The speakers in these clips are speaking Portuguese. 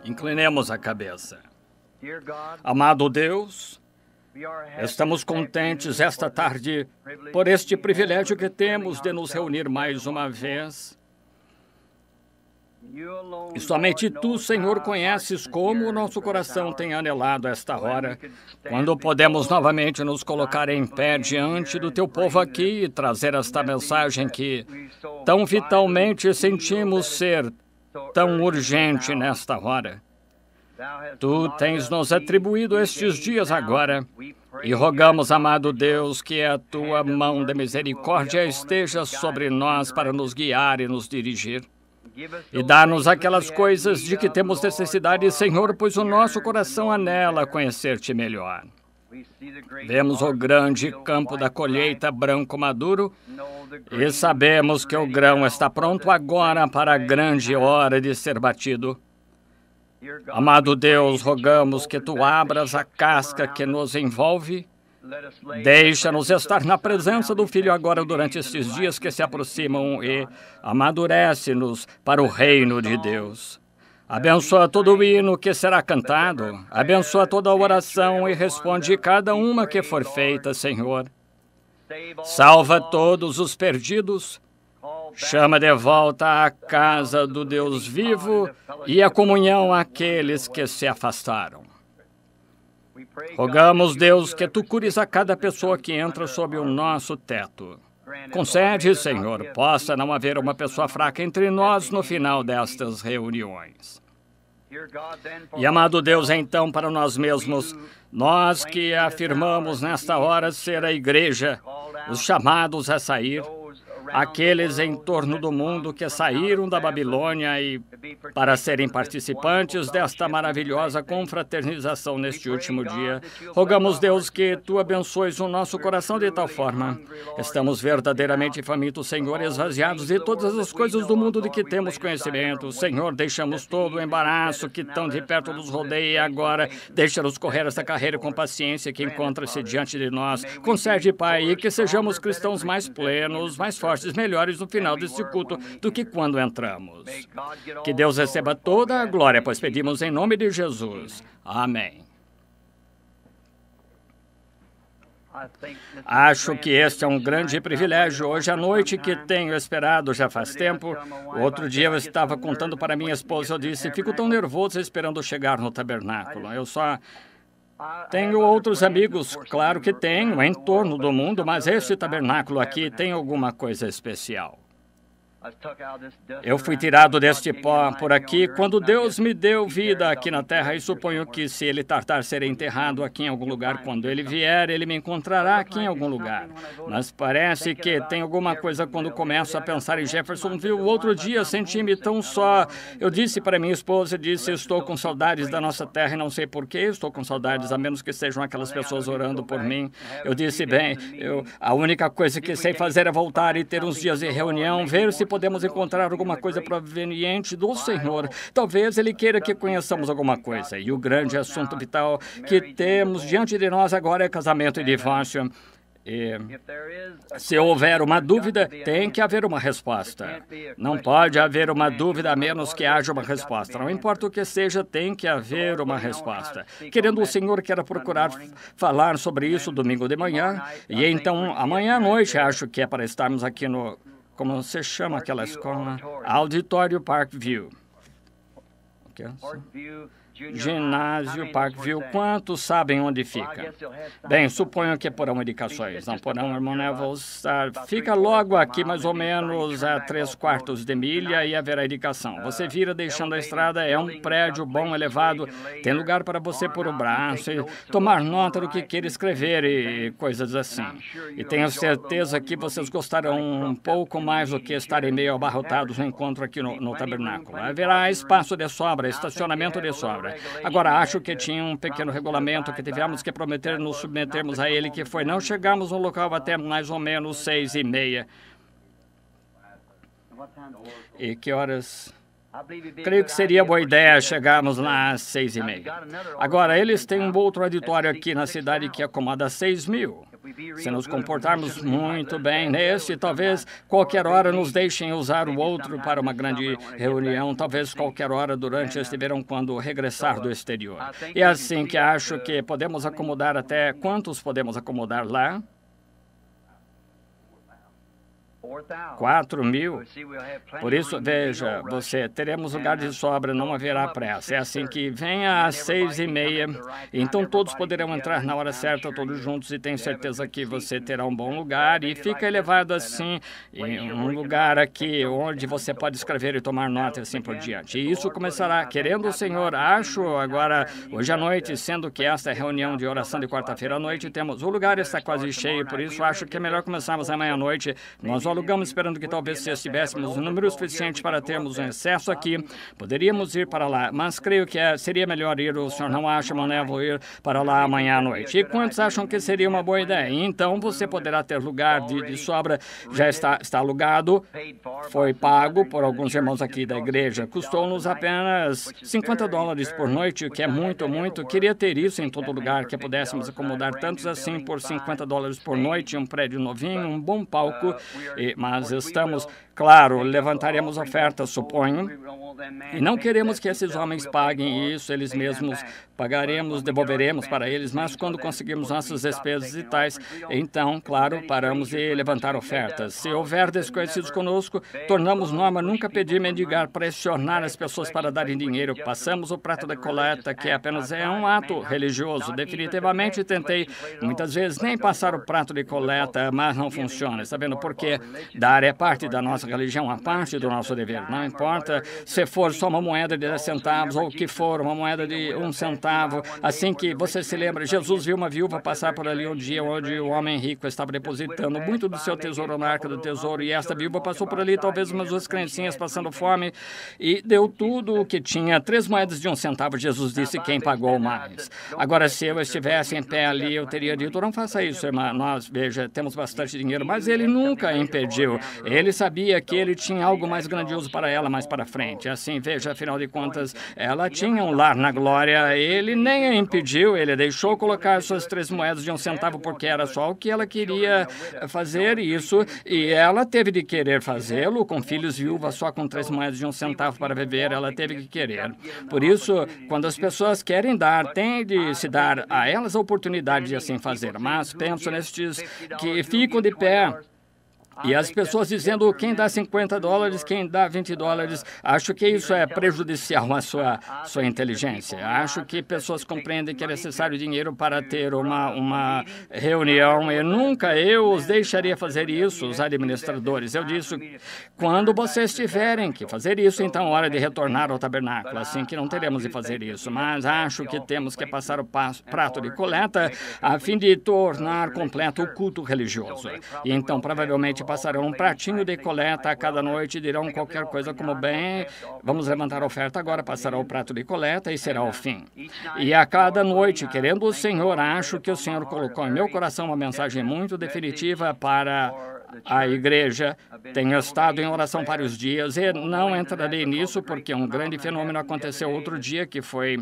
Inclinemos a cabeça. Amado Deus, estamos contentes esta tarde por este privilégio que temos de nos reunir mais uma vez. E somente Tu, Senhor, conheces como o nosso coração tem anelado esta hora, quando podemos novamente nos colocar em pé diante do Teu povo aqui e trazer esta mensagem que tão vitalmente sentimos ser tão urgente nesta hora. Tu tens nos atribuído estes dias agora e rogamos, amado Deus, que a Tua mão de misericórdia esteja sobre nós para nos guiar e nos dirigir. E dá-nos aquelas coisas de que temos necessidade, Senhor, pois o nosso coração anela conhecer-Te melhor. Vemos o grande campo da colheita branco maduro e sabemos que o grão está pronto agora para a grande hora de ser batido. Amado Deus, rogamos que Tu abras a casca que nos envolve. Deixa-nos estar na presença do Filho agora durante estes dias que se aproximam e amadurece-nos para o reino de Deus. Abençoa todo o hino que será cantado, abençoa toda a oração e responde cada uma que for feita, Senhor. Salva todos os perdidos, chama de volta à casa do Deus vivo e a comunhão àqueles que se afastaram. Rogamos, Deus, que Tu cures a cada pessoa que entra sob o nosso teto. Concede, Senhor, possa não haver uma pessoa fraca entre nós no final destas reuniões. E, amado Deus, então, para nós mesmos, nós que afirmamos nesta hora ser a igreja, os chamados a sair, aqueles em torno do mundo que saíram da Babilônia e para serem participantes desta maravilhosa confraternização neste último dia. Rogamos, Deus, que Tu abençoes o nosso coração de tal forma. Estamos verdadeiramente famintos, Senhor, esvaziados de todas as coisas do mundo de que temos conhecimento. Senhor, deixamos todo o embaraço que tão de perto nos rodeia e agora deixa-nos correr esta carreira com paciência que encontra-se diante de nós. Concede, Pai, e que sejamos cristãos mais plenos, mais fortes, melhores no final deste culto do que quando entramos. Que Deus receba toda a glória, pois pedimos em nome de Jesus. Amém. Acho que este é um grande privilégio hoje à noite que tenho esperado já faz tempo. Outro dia eu estava contando para minha esposa, eu disse, fico tão nervoso esperando chegar no tabernáculo. Eu só tenho outros amigos, claro que tenho, em torno do mundo, mas este tabernáculo aqui tem alguma coisa especial. Eu fui tirado deste pó por aqui quando Deus me deu vida aqui na terra e suponho que se Ele tardar serei enterrado aqui em algum lugar. Quando Ele vier, Ele me encontrará aqui em algum lugar. Mas parece que tem alguma coisa quando começo a pensar em Jeffersonville. Outro dia senti-me tão só. Eu disse para minha esposa, estou com saudades da nossa terra e não sei por que estou com saudades, a menos que sejam aquelas pessoas orando por mim. Eu disse, a única coisa que sei fazer é voltar e ter uns dias de reunião, ver se podemos encontrar alguma coisa proveniente do Senhor. Talvez Ele queira que conheçamos alguma coisa. E o grande assunto vital que temos diante de nós agora é casamento e divórcio. E se houver uma dúvida, tem que haver uma resposta. Não pode haver uma dúvida a menos que haja uma resposta. Não importa o que seja, tem que haver uma resposta. Querendo o Senhor, quero procurar falar sobre isso domingo de manhã. E então, amanhã à noite, acho que é para estarmos aqui no... Como se chama aquela escola? Auditório Parkview. Ginásio Parkview. Quantos sabem onde fica? Bem, suponho que porão indicações. Não porão, irmão Neville. Fica logo aqui, mais ou menos a 3/4 de milha e haverá indicação. Você vira deixando a estrada, é um prédio bom, elevado. Tem lugar para você pôr o braço e tomar nota do que quer escrever e coisas assim. E tenho certeza que vocês gostarão um pouco mais do que estarem meio abarrotados no encontro aqui no tabernáculo. Haverá espaço de sobra, estacionamento de sobra. Agora, acho que tinha um pequeno regulamento que tivemos que prometer nos submetermos a ele, que foi não chegarmos no local até mais ou menos 6:30. E que horas? Creio que seria boa ideia chegarmos lá às 6:30. Agora, eles têm um outro auditório aqui na cidade que acomoda 6.000. Se nos comportarmos muito bem nesse, talvez qualquer hora nos deixem usar o outro para uma grande reunião, talvez qualquer hora durante este verão quando regressar do exterior. E assim que acho que podemos acomodar até quantos podemos acomodar lá? 4.000. Por isso, veja, teremos lugar de sobra, não haverá pressa. É assim que venha às 6:30, então todos poderão entrar na hora certa, todos juntos, e tenho certeza que você terá um bom lugar e fica elevado assim, em um lugar aqui onde você pode escrever e tomar nota e assim por diante. E isso começará, querendo o Senhor, acho agora, hoje à noite, sendo que esta é a reunião de oração de quarta-feira à noite, o lugar está quase cheio, por isso acho que é melhor começarmos amanhã à noite. Nós alugamos esperando que talvez se estivéssemos um número suficiente para termos um excesso aqui, poderíamos ir para lá, mas creio que seria melhor ir, o senhor não acha, Manevo, ir para lá amanhã à noite? E quantos acham que seria uma boa ideia? Então você poderá ter lugar de sobra, já está alugado, foi pago por alguns irmãos aqui da igreja, custou-nos apenas $50 por noite, o que é muito, muito. Queria ter isso em todo lugar, que pudéssemos acomodar tantos assim por $50 por noite, um prédio novinho, um bom palco, mas estamos, claro, levantaremos ofertas, suponho, e não queremos que esses homens paguem isso, eles mesmos pagaremos, devolveremos para eles, mas quando conseguirmos nossas despesas e tais, então, claro, paramos e levantar ofertas. Se houver desconhecidos conosco, tornamos norma nunca pedir, mendigar, pressionar as pessoas para darem dinheiro. Passamos o prato da coleta, que apenas é um ato religioso. Definitivamente tentei, muitas vezes, nem passar o prato de coleta, mas não funciona. Está vendo por quê? Dar é parte da nossa religião, a parte do nosso dever. Não importa se for só uma moeda de 10 centavos ou que for uma moeda de 1 centavo. Assim que você se lembra, Jesus viu uma viúva passar por ali um dia onde o homem rico estava depositando muito do seu tesouro na arca do tesouro, e esta viúva passou por ali, talvez umas 2 criancinhas passando fome, e deu tudo o que tinha, 3 moedas de 1 centavo. Jesus disse: quem pagou mais? Agora, se eu estivesse em pé ali, eu teria dito: não faça isso, irmã, nós, veja, temos bastante dinheiro, mas ele nunca impediu. Ele sabia que ele tinha algo mais grandioso para ela mais para frente. Assim, veja, afinal de contas, ela tinha um lar na glória. Ele nem a impediu, ele deixou colocar suas 3 moedas de 1 centavo porque era só o que ela queria fazer isso, e ela teve de querer fazê-lo, com filhos, viúva, só com 3 moedas de 1 centavo para viver, ela teve que querer. Por isso, quando as pessoas querem dar, tem de se dar a elas a oportunidade de assim fazer. Mas penso nestes que ficam de pé, e as pessoas dizendo quem dá $50, quem dá $20, acho que isso é prejudicial à sua inteligência. Acho que pessoas compreendem que é necessário dinheiro para ter uma reunião, e nunca eu os deixaria fazer isso, os administradores. Eu disse, quando vocês tiverem que fazer isso, então é hora de retornar ao tabernáculo, assim que não teremos de fazer isso. Mas acho que temos que passar o prato de coleta a fim de tornar completo o culto religioso. E então, provavelmente, passarão um pratinho de coleta a cada noite e dirão qualquer coisa como: bem, vamos levantar a oferta agora, passará o prato de coleta e será o fim. E a cada noite, querendo o Senhor, acho que o Senhor colocou em meu coração uma mensagem muito definitiva para a igreja. Tenho estado em oração vários dias e não entrarei nisso porque um grande fenômeno aconteceu outro dia que foi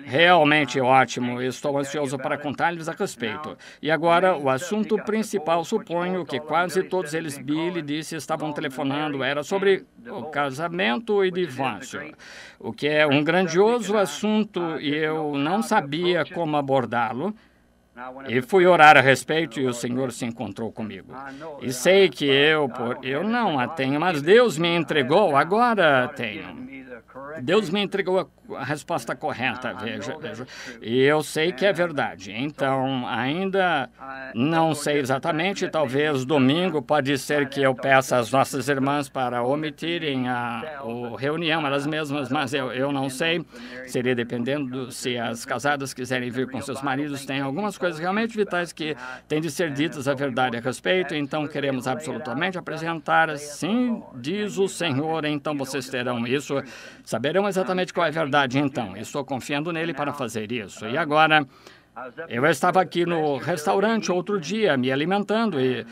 realmente ótimo. Estou ansioso para contar-lhes a respeito. E agora, o assunto principal, suponho que quase todos eles, Billy disse, estavam telefonando, era sobre o casamento e divórcio, o que é um grandioso assunto e eu não sabia como abordá-lo. E fui orar a respeito e o Senhor se encontrou comigo. E sei que eu não a tenho, mas Deus me entregou, agora tenho. Deus me entregou a resposta correta, veja. E eu sei que é verdade. Então, ainda não sei exatamente, talvez domingo pode ser que eu peça às nossas irmãs para omitirem a reunião, elas mesmas, mas eu não sei. Seria dependendo se as casadas quiserem vir com seus maridos. Tem algumas coisas realmente vitais que têm de ser ditas a verdade a respeito, então queremos absolutamente apresentar, assim diz o Senhor, então vocês terão isso, saberão exatamente qual é a verdade, então. Estou confiando nele para fazer isso. E agora, Eu estava aqui no restaurante outro dia, me alimentando, e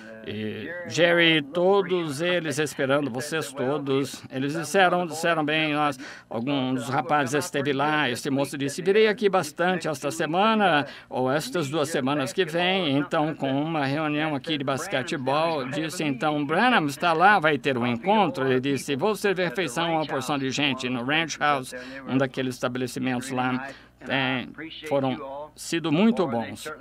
Jerry, todos eles esperando, vocês todos, eles disseram bem, alguns dos rapazes esteve lá, este moço disse, virei aqui bastante esta semana, ou estas 2 semanas que vem, então, com uma reunião aqui de basquetebol, disse, então, Branham está lá, vai ter um encontro, ele disse, vou servir refeição a uma porção de gente no Ranch House, um daqueles estabelecimentos lá. Foram sido muito bons.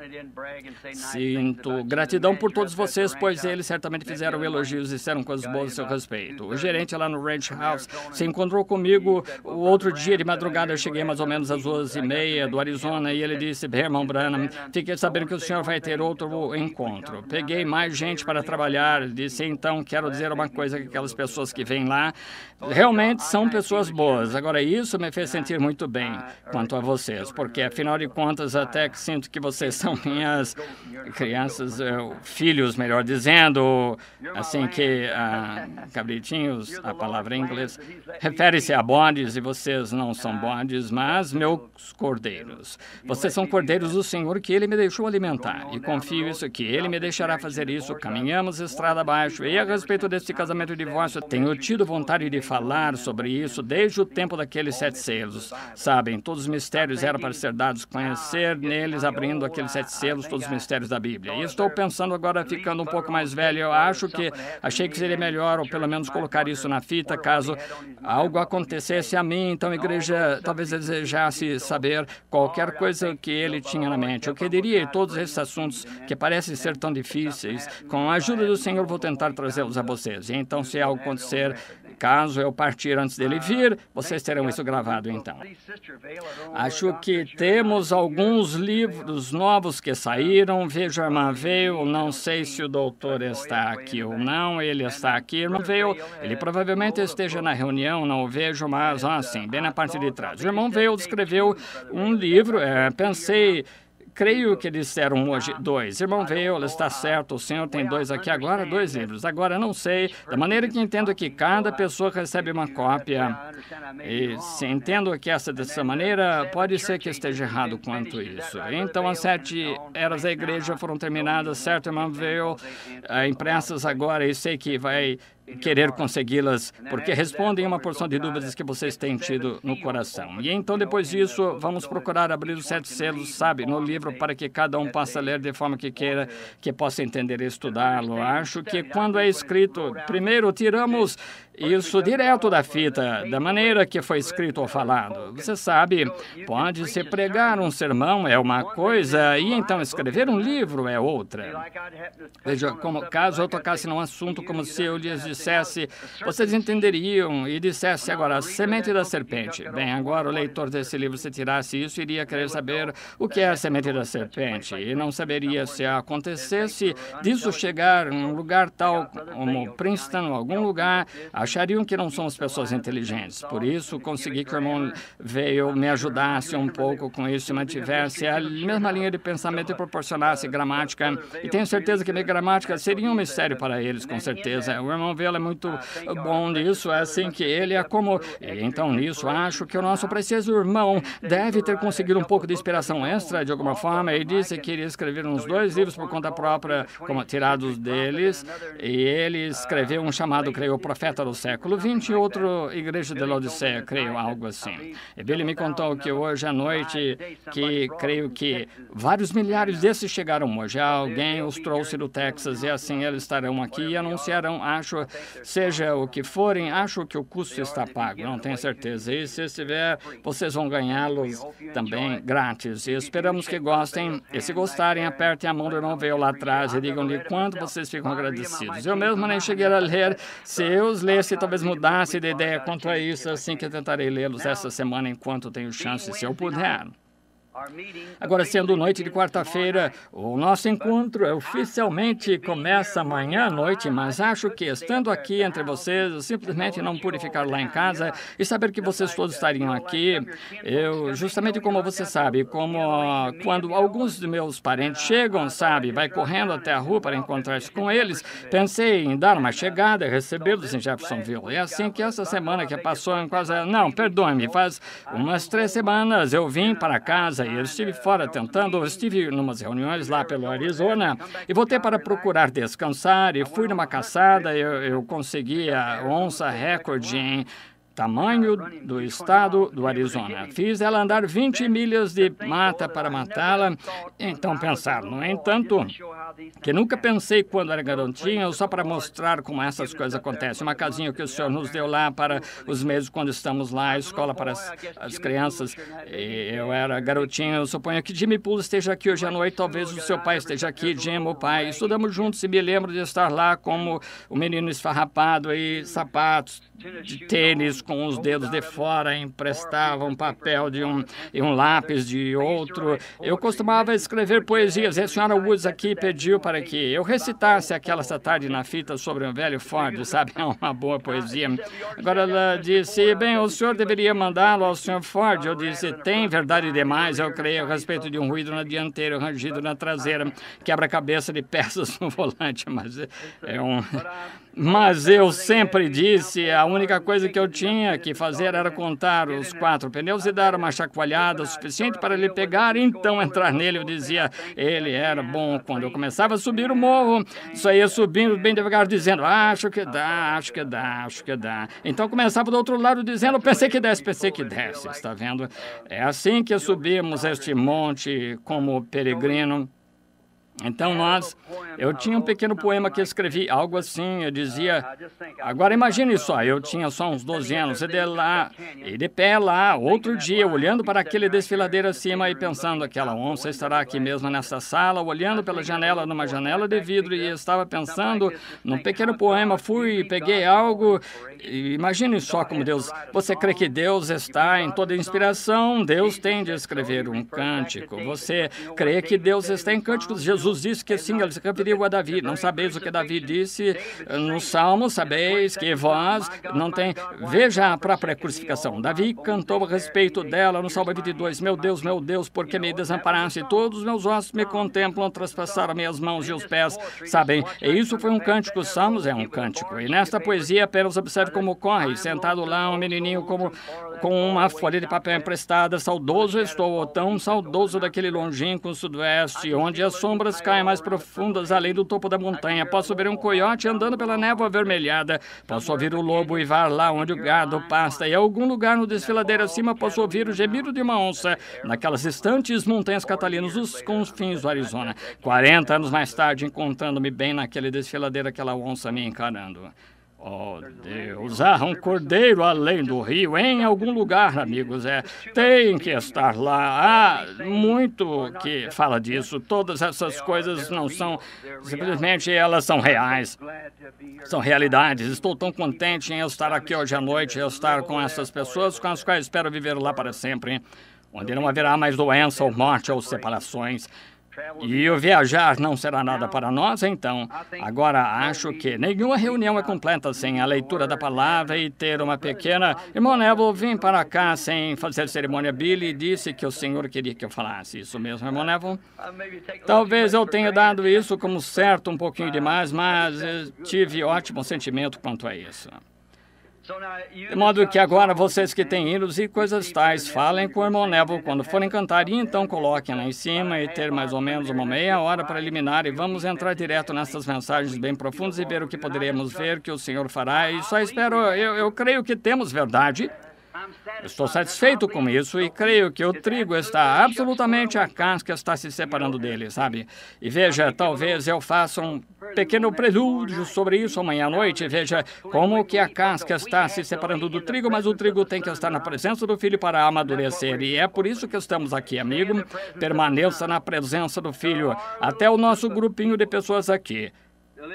Sinto gratidão por todos vocês, pois eles certamente fizeram elogios e disseram coisas boas a seu respeito. O gerente lá no Ranch House se encontrou comigo o outro dia de madrugada. Eu cheguei mais ou menos às 2:30 do Arizona e ele disse, irmão Branham, fiquei sabendo que o senhor vai ter outro encontro. Peguei mais gente para trabalhar. Disse, então, quero dizer uma coisa, que aquelas pessoas que vêm lá realmente são pessoas boas. Agora, isso me fez sentir muito bem quanto a vocês, porque, afinal de contas, até que sinto que vocês são minhas crianças, filhos, melhor dizendo, assim que, cabritinhos, a palavra em inglês, refere-se a bodes, e vocês não são bodes, mas meus cordeiros. Vocês são cordeiros do Senhor, que Ele me deixou alimentar, e confio isso, que Ele me deixará fazer isso. Caminhamos estrada abaixo, e a respeito desse casamento e divórcio, tenho tido vontade de falar sobre isso desde o tempo daqueles 7 selos. Sabem, todos os mistérios eram para ser dados, conhecer neles, abrindo aqueles 7 selos, todos os mistérios da Bíblia. E estou pensando agora, ficando um pouco mais velho, eu achei que seria melhor, ou pelo menos colocar isso na fita, caso algo acontecesse a mim. Então, a igreja talvez desejasse saber qualquer coisa que ele tinha na mente. Eu queria todos esses assuntos que parecem ser tão difíceis. Com a ajuda do Senhor, vou tentar trazê-los a vocês. E então, se algo acontecer, caso eu partir antes dele vir, vocês terão isso gravado, então. Acho que temos alguns livros novos que saíram. Veja, a irmã Veio, não sei se o doutor está aqui ou não. Ele está aqui, irmão Veio. Ele provavelmente esteja na reunião, não o vejo, mas, sim, bem na parte de trás. O irmão Veio escreveu um livro, creio que disseram hoje 2. Irmão Veio, ele está certo, o senhor tem 2 aqui agora, 2 livros. Agora, não sei, da maneira que entendo que cada pessoa recebe uma cópia, e se entendo que dessa maneira, pode ser que esteja errado quanto isso. Então, as 7 eras da igreja foram terminadas, certo, irmão Veio? Impressas agora, e sei que vai querer consegui-las, porque respondem uma porção de dúvidas que vocês têm tido no coração. E então, depois disso, vamos procurar abrir os 7 selos, sabe, no livro, para que cada um possa ler de forma que queira, que possa entender e estudá-lo. Acho que quando é escrito, primeiro tiramos isso direto da fita, da maneira que foi escrito ou falado. Você sabe, pode-se pregar um sermão é uma coisa, e então escrever um livro é outra. Veja, caso eu tocasse num assunto como se eu lhes dissesse, vocês entenderiam, e dissesse agora, a semente da serpente. Bem, agora o leitor desse livro, se tirasse isso, iria querer saber o que é a semente da serpente, e não saberia se acontecesse disso chegar em um lugar tal como Princeton ou algum lugar, achariam que não somos pessoas inteligentes. Por isso, consegui que o irmão Veio me ajudasse um pouco com isso e mantivesse a mesma linha de pensamento e proporcionasse gramática. E tenho certeza que minha gramática seria um mistério para eles, com certeza. O irmão Veio é muito bom nisso, é assim que ele é como... E então, nisso, acho que o nosso precioso irmão deve ter conseguido um pouco de inspiração extra, de alguma forma. Ele disse que iria escrever uns 2 livros por conta própria, como tirados deles, e ele escreveu um chamado, creio, O Profeta do Século XX, e outro, Igreja de Laodiceia, creio, algo assim. E Billy me contou que hoje à noite, que creio que vários milhares desses chegaram hoje. Alguém os trouxe do Texas, e assim eles estarão aqui e anunciarão, acho, seja o que forem, acho que o custo está pago, não tenho certeza. E se estiver, vocês vão ganhá-los também grátis. E esperamos que gostem, e se gostarem, apertem a mão do irmão Veio lá atrás e digam-lhe quanto vocês ficam agradecidos. Eu mesmo nem cheguei a ler. Se eu os lesse, talvez mudasse de ideia quanto a isso, assim que eu tentarei lê-los essa semana enquanto tenho chance, se eu puder. Agora, sendo noite de quarta-feira, o nosso encontro oficialmente começa amanhã à noite, mas acho que, estando aqui entre vocês, eu simplesmente não pude ficar lá em casa e saber que vocês todos estariam aqui. Eu, justamente como você sabe, como quando alguns de meus parentes chegam, sabe, vai correndo até a rua para encontrar-se com eles, pensei em dar uma chegada e recebê-los em Jeffersonville. É assim que essa semana que passou em quase... Não, perdoe-me, faz umas 3 semanas eu vim para casa sair. Estive fora tentando, estive em umas reuniões lá pelo Arizona e voltei para procurar descansar e fui numa caçada. Eu consegui a onça recorde em tamanho do estado do Arizona. Fiz ela andar 20 milhas de mata para matá-la. Então pensar, no entanto, que nunca pensei quando era garotinho, só para mostrar como essas coisas acontecem. Uma casinha que o senhor nos deu lá para os meses quando estamos lá, a escola para as crianças. E eu era garotinho, eu suponho que Jimmy Poole esteja aqui hoje à noite, talvez o seu pai esteja aqui, Jim, o pai. Estudamos juntos e me lembro de estar lá como o menino esfarrapado e sapatos de tênis com os dedos de fora, emprestava um papel de e um lápis de outro. Eu costumava escrever poesias e a senhora Woods aqui pediu para que eu recitasse aquela essa tarde na fita sobre um velho Ford, sabe? É uma boa poesia. Agora ela disse, bem, o senhor deveria mandá-lo ao senhor Ford. Eu disse, tem verdade demais, eu creio, a respeito de um ruído na dianteira, um rangido na traseira, quebra-cabeça de peças no volante, Mas eu sempre disse, a única coisa que eu tinha que fazer era contar os 4 pneus e dar uma chacoalhada suficiente para ele pegar e então entrar nele. Eu dizia, ele era bom. Quando eu começava a subir o morro, saía subindo bem devagar, dizendo, acho que dá, acho que dá, acho que dá. Então começava do outro lado dizendo, pensei que desce, está vendo? É assim que subimos este monte como peregrino. Então eu tinha um pequeno poema que escrevi, algo assim, eu dizia, agora imagine só, eu tinha só uns 12 anos, e de pé lá, outro dia, olhando para aquele desfiladeiro acima e pensando, aquela onça estará aqui mesmo nessa sala, olhando pela janela, numa janela de vidro, e estava pensando num pequeno poema, fui e peguei algo, e imagine só como Deus, você crê que Deus está em toda inspiração? Deus tem de escrever um cântico, você crê que Deus está em cânticos? Jesus disse que sim, ele se referiu a Davi. Não sabeis o que Davi disse no Salmo, sabeis que vós não tem... Veja a própria crucificação. Davi cantou a respeito dela no Salmo 22. Meu Deus, por que me desamparaste? Todos os meus ossos me contemplam, traspassaram minhas mãos e os pés. Sabem, e isso foi um cântico. Os Salmos é um cântico. E nesta poesia, apenas observe como corre. Sentado lá, um menininho com uma folha de papel emprestada. Saudoso estou, tão saudoso daquele longínquo sudoeste, onde as sombras caem mais profundas além do topo da montanha. Posso ver um coiote andando pela névoa avermelhada. Posso ouvir o lobo uivar lá onde o gado pasta. E em algum lugar no desfiladeiro acima posso ouvir o gemido de uma onça naquelas distantes montanhas catalinas, os confins do Arizona. 40 anos mais tarde, encontrando-me bem naquele desfiladeiro, aquela onça me encarando. Oh, Deus, há um cordeiro além do rio, em algum lugar, amigos, tem que estar lá. Há muito que fala disso. Todas essas coisas não são, simplesmente elas são reais, são realidades. Estou tão contente em estar aqui hoje à noite, estar com essas pessoas com as quais espero viver lá para sempre, onde não haverá mais doença ou morte ou separações. E o viajar não será nada para nós, então. Agora, acho que nenhuma reunião é completa sem a leitura da palavra e ter uma pequena... Irmão Neville, vim para cá sem fazer cerimônia. Billy disse que o Senhor queria que eu falasse isso mesmo, irmão Neville. Talvez eu tenha dado isso como certo um pouquinho demais, mas tive ótimo sentimento quanto a isso. De modo que agora vocês que têm hinos e coisas tais, falem com o irmão Neville quando forem cantar e então coloquem lá em cima e ter mais ou menos uma meia hora para eliminar e vamos entrar direto nessas mensagens bem profundas e ver o que poderemos ver que o Senhor fará e só espero, eu creio que temos verdade. Estou satisfeito com isso e creio que o trigo está absolutamente, a casca está se separando dele, sabe? E veja, talvez eu faça um pequeno prelúdio sobre isso amanhã à noite. Veja como que a casca está se separando do trigo, mas o trigo tem que estar na presença do Filho para amadurecer. E é por isso que estamos aqui, amigo. Permaneça na presença do Filho. Até o nosso grupinho de pessoas aqui.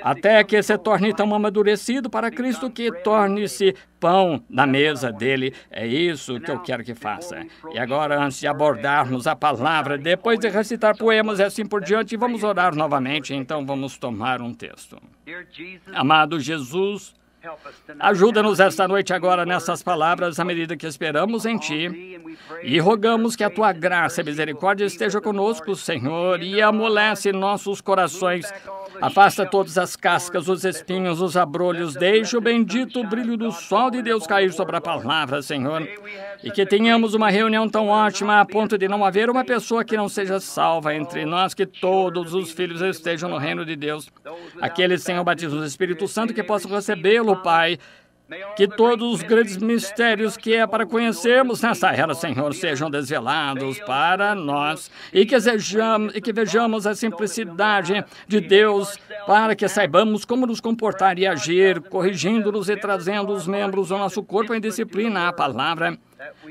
Até que se torne tão amadurecido para Cristo que torne-se pão na mesa dele. É isso que eu quero que faça. E agora, antes de abordarmos a palavra, depois de recitar poemas e assim por diante, vamos orar novamente. Então, vamos tomar um texto. Amado Jesus, Ajuda-nos esta noite agora nessas palavras, à medida que esperamos em Ti, e rogamos que a Tua graça e misericórdia esteja conosco, Senhor, e amolece nossos corações. Afasta todas as cascas, os espinhos, os abrolhos. Deixa o bendito brilho do sol de Deus cair sobre a palavra, Senhor. E que tenhamos uma reunião tão ótima a ponto de não haver uma pessoa que não seja salva entre nós, que todos os filhos estejam no reino de Deus. Aqueles sem o batismo do Espírito Santo que possam recebê-lo, Pai. Que todos os grandes mistérios que é para conhecermos nessa era, Senhor, sejam desvelados para nós e que vejamos a simplicidade de Deus para que saibamos como nos comportar e agir, corrigindo-nos e trazendo os membros do nosso corpo em disciplina à palavra,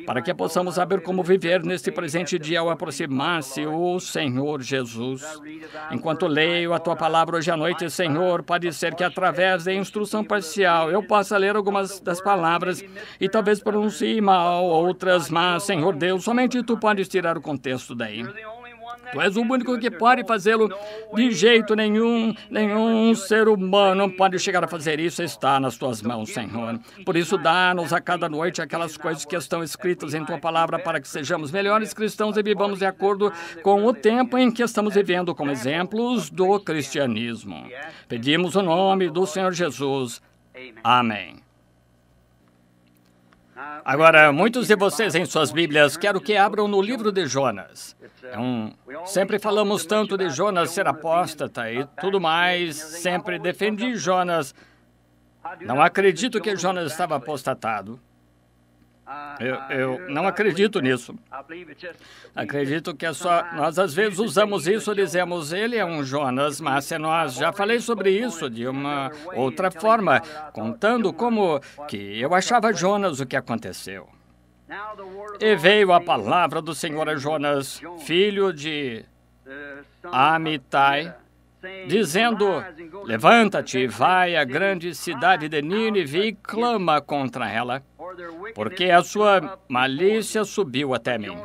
para que possamos saber como viver neste presente dia ao aproximar-se o Senhor Jesus. Enquanto leio a Tua palavra hoje à noite, Senhor, pode ser que através da instrução parcial eu possa ler algumas das palavras e talvez pronuncie mal outras, mas, Senhor Deus, somente Tu podes tirar o contexto daí. Tu és o único que pode fazê-lo. De jeito nenhum, nenhum ser humano pode chegar a fazer isso. Está nas Tuas mãos, Senhor. Por isso, dá-nos a cada noite aquelas coisas que estão escritas em Tua palavra para que sejamos melhores cristãos e vivamos de acordo com o tempo em que estamos vivendo como exemplos do cristianismo. Pedimos o nome do Senhor Jesus. Amém. Agora, muitos de vocês em suas Bíblias, quero que abram no livro de Jonas. Sempre falamos tanto de Jonas ser apóstata e tudo mais, sempre defendi Jonas. Não acredito que Jonas estava apostatado. Eu não acredito nisso. Acredito que é só... Nós, às vezes, usamos isso, dizemos, ele é um Jonas, mas se nós... Já falei sobre isso de uma outra forma, contando como que eu achava Jonas o que aconteceu. E veio a palavra do Senhor a Jonas, filho de Amitai, dizendo, levanta-te e vai à grande cidade de Nínive e clama contra ela, porque a sua malícia subiu até mim.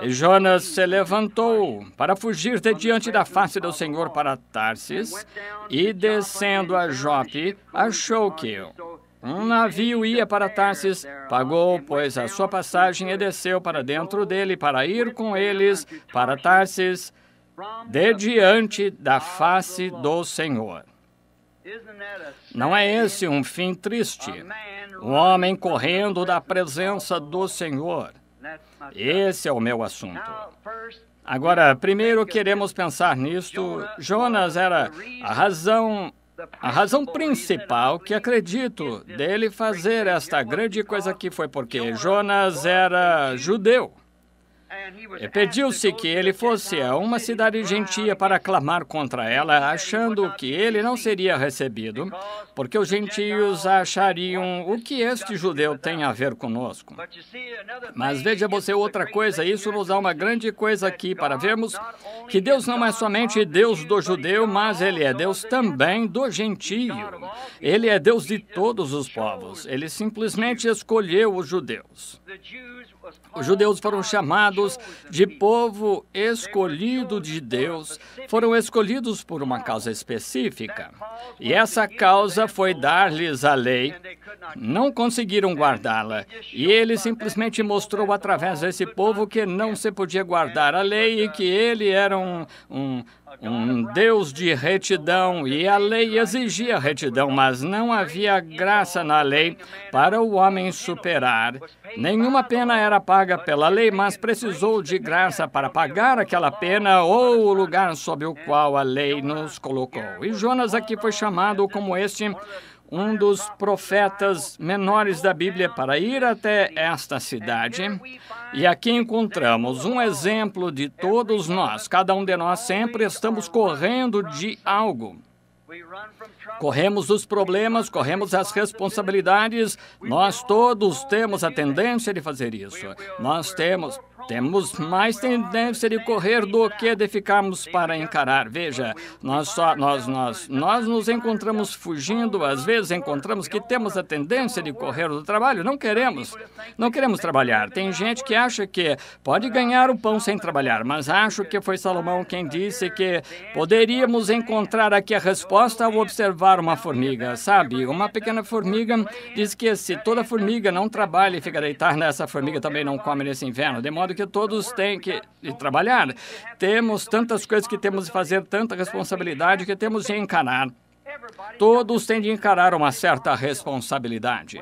E Jonas se levantou para fugir de diante da face do Senhor para Tarsis, e descendo a Jope, achou que um navio ia para Tarsis, pagou, pois, a sua passagem e desceu para dentro dele para ir com eles para Tarsis, de diante da face do Senhor. Não é esse um fim triste? Um homem correndo da presença do Senhor. Esse é o meu assunto. Agora, primeiro queremos pensar nisto. Jonas era a razão principal que acredito dele fazer esta grande coisa aqui foi porque Jonas era judeu. E pediu-se que ele fosse a uma cidade gentia para clamar contra ela, achando que ele não seria recebido, porque os gentios achariam o que este judeu tem a ver conosco. Mas veja você outra coisa, isso nos dá uma grande coisa aqui para vermos que Deus não é somente Deus do judeu, mas Ele é Deus também do gentio. Ele é Deus de todos os povos. Ele simplesmente escolheu os judeus. Os judeus foram chamados de povo escolhido de Deus, foram escolhidos por uma causa específica. E essa causa foi dar-lhes a lei. Não conseguiram guardá-la. E ele simplesmente mostrou através desse povo que não se podia guardar a lei e que ele era um Deus de retidão, e a lei exigia retidão, mas não havia graça na lei para o homem superar. Nenhuma pena era paga pela lei, mas precisou de graça para pagar aquela pena ou o lugar sob o qual a lei nos colocou. E Jonas aqui foi chamado como um dos profetas menores da Bíblia para ir até esta cidade. E aqui encontramos um exemplo de todos nós. Cada um de nós sempre estamos correndo de algo. Corremos dos problemas, corremos das responsabilidades. Nós todos temos a tendência de fazer isso. Nós temos... temos mais tendência de correr do que de ficarmos para encarar. Veja, nós nos encontramos fugindo, às vezes encontramos que temos a tendência de correr do trabalho. Não queremos trabalhar. Tem gente que acha que pode ganhar o pão sem trabalhar, mas acho que foi Salomão quem disse que poderíamos encontrar aqui a resposta ao observar uma formiga, sabe? Uma pequena formiga diz que se toda formiga não trabalha e fica deitada nessa formiga também não come nesse inverno, de modo que todos têm que trabalhar. Temos tantas coisas que temos de fazer, tanta responsabilidade que temos de encarar. Todos têm de encarar uma certa responsabilidade.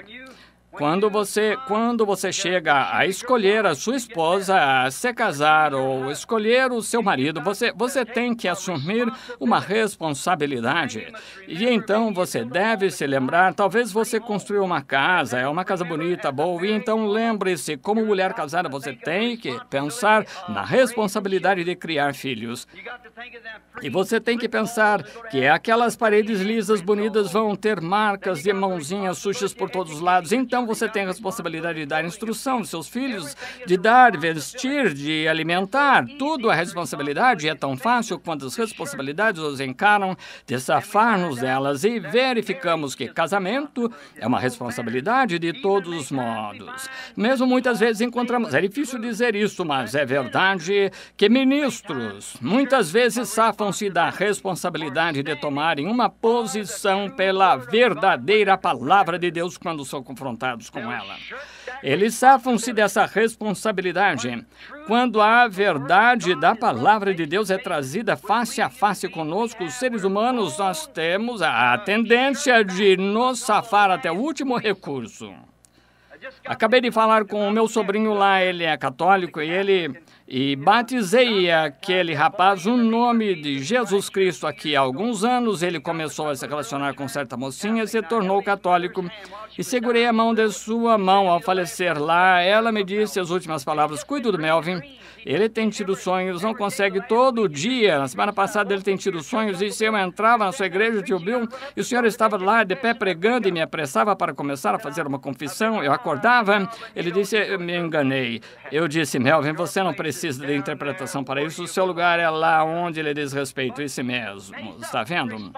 Quando você chega a escolher a sua esposa, a se casar ou escolher o seu marido, você tem que assumir uma responsabilidade. E então você deve se lembrar, talvez você construiu uma casa, é uma casa bonita, boa, e então lembre-se, como mulher casada, você tem que pensar na responsabilidade de criar filhos. E você tem que pensar que aquelas paredes lisas, bonitas, vão ter marcas de mãozinhas sujas por todos os lados. Então, você tem a responsabilidade de dar instrução aos seus filhos, de dar, vestir, de alimentar. Tudo a responsabilidade é tão fácil quanto as responsabilidades nos encaram de safar-nos delas e verificamos que casamento é uma responsabilidade de todos os modos. Mesmo muitas vezes encontramos, é difícil dizer isso, mas é verdade que ministros muitas vezes safam-se da responsabilidade de tomarem uma posição pela verdadeira palavra de Deus quando são confrontados com ela. Eles safam-se dessa responsabilidade. Quando a verdade da palavra de Deus é trazida face a face conosco, os seres humanos, nós temos a tendência de nos safar até o último recurso. Acabei de falar com o meu sobrinho lá, ele é católico e batizei aquele rapaz o nome de Jesus Cristo aqui há alguns anos. Ele começou a se relacionar com certa mocinha, se tornou católico e segurei a mão de sua mão ao falecer lá. Ela me disse as últimas palavras: cuido do Melvin. Ele tem tido sonhos, não consegue todo dia. Na semana passada ele tem tido sonhos e se eu entrava na sua igreja, tio Bill, e o senhor estava lá de pé pregando e me apressava para começar a fazer uma confissão, eu acordava. Ele disse: eu me enganei. Eu disse: Melvin, você não precisa de interpretação para isso. O seu lugar é lá onde lhe diz respeito. Isso mesmo. Está vendo?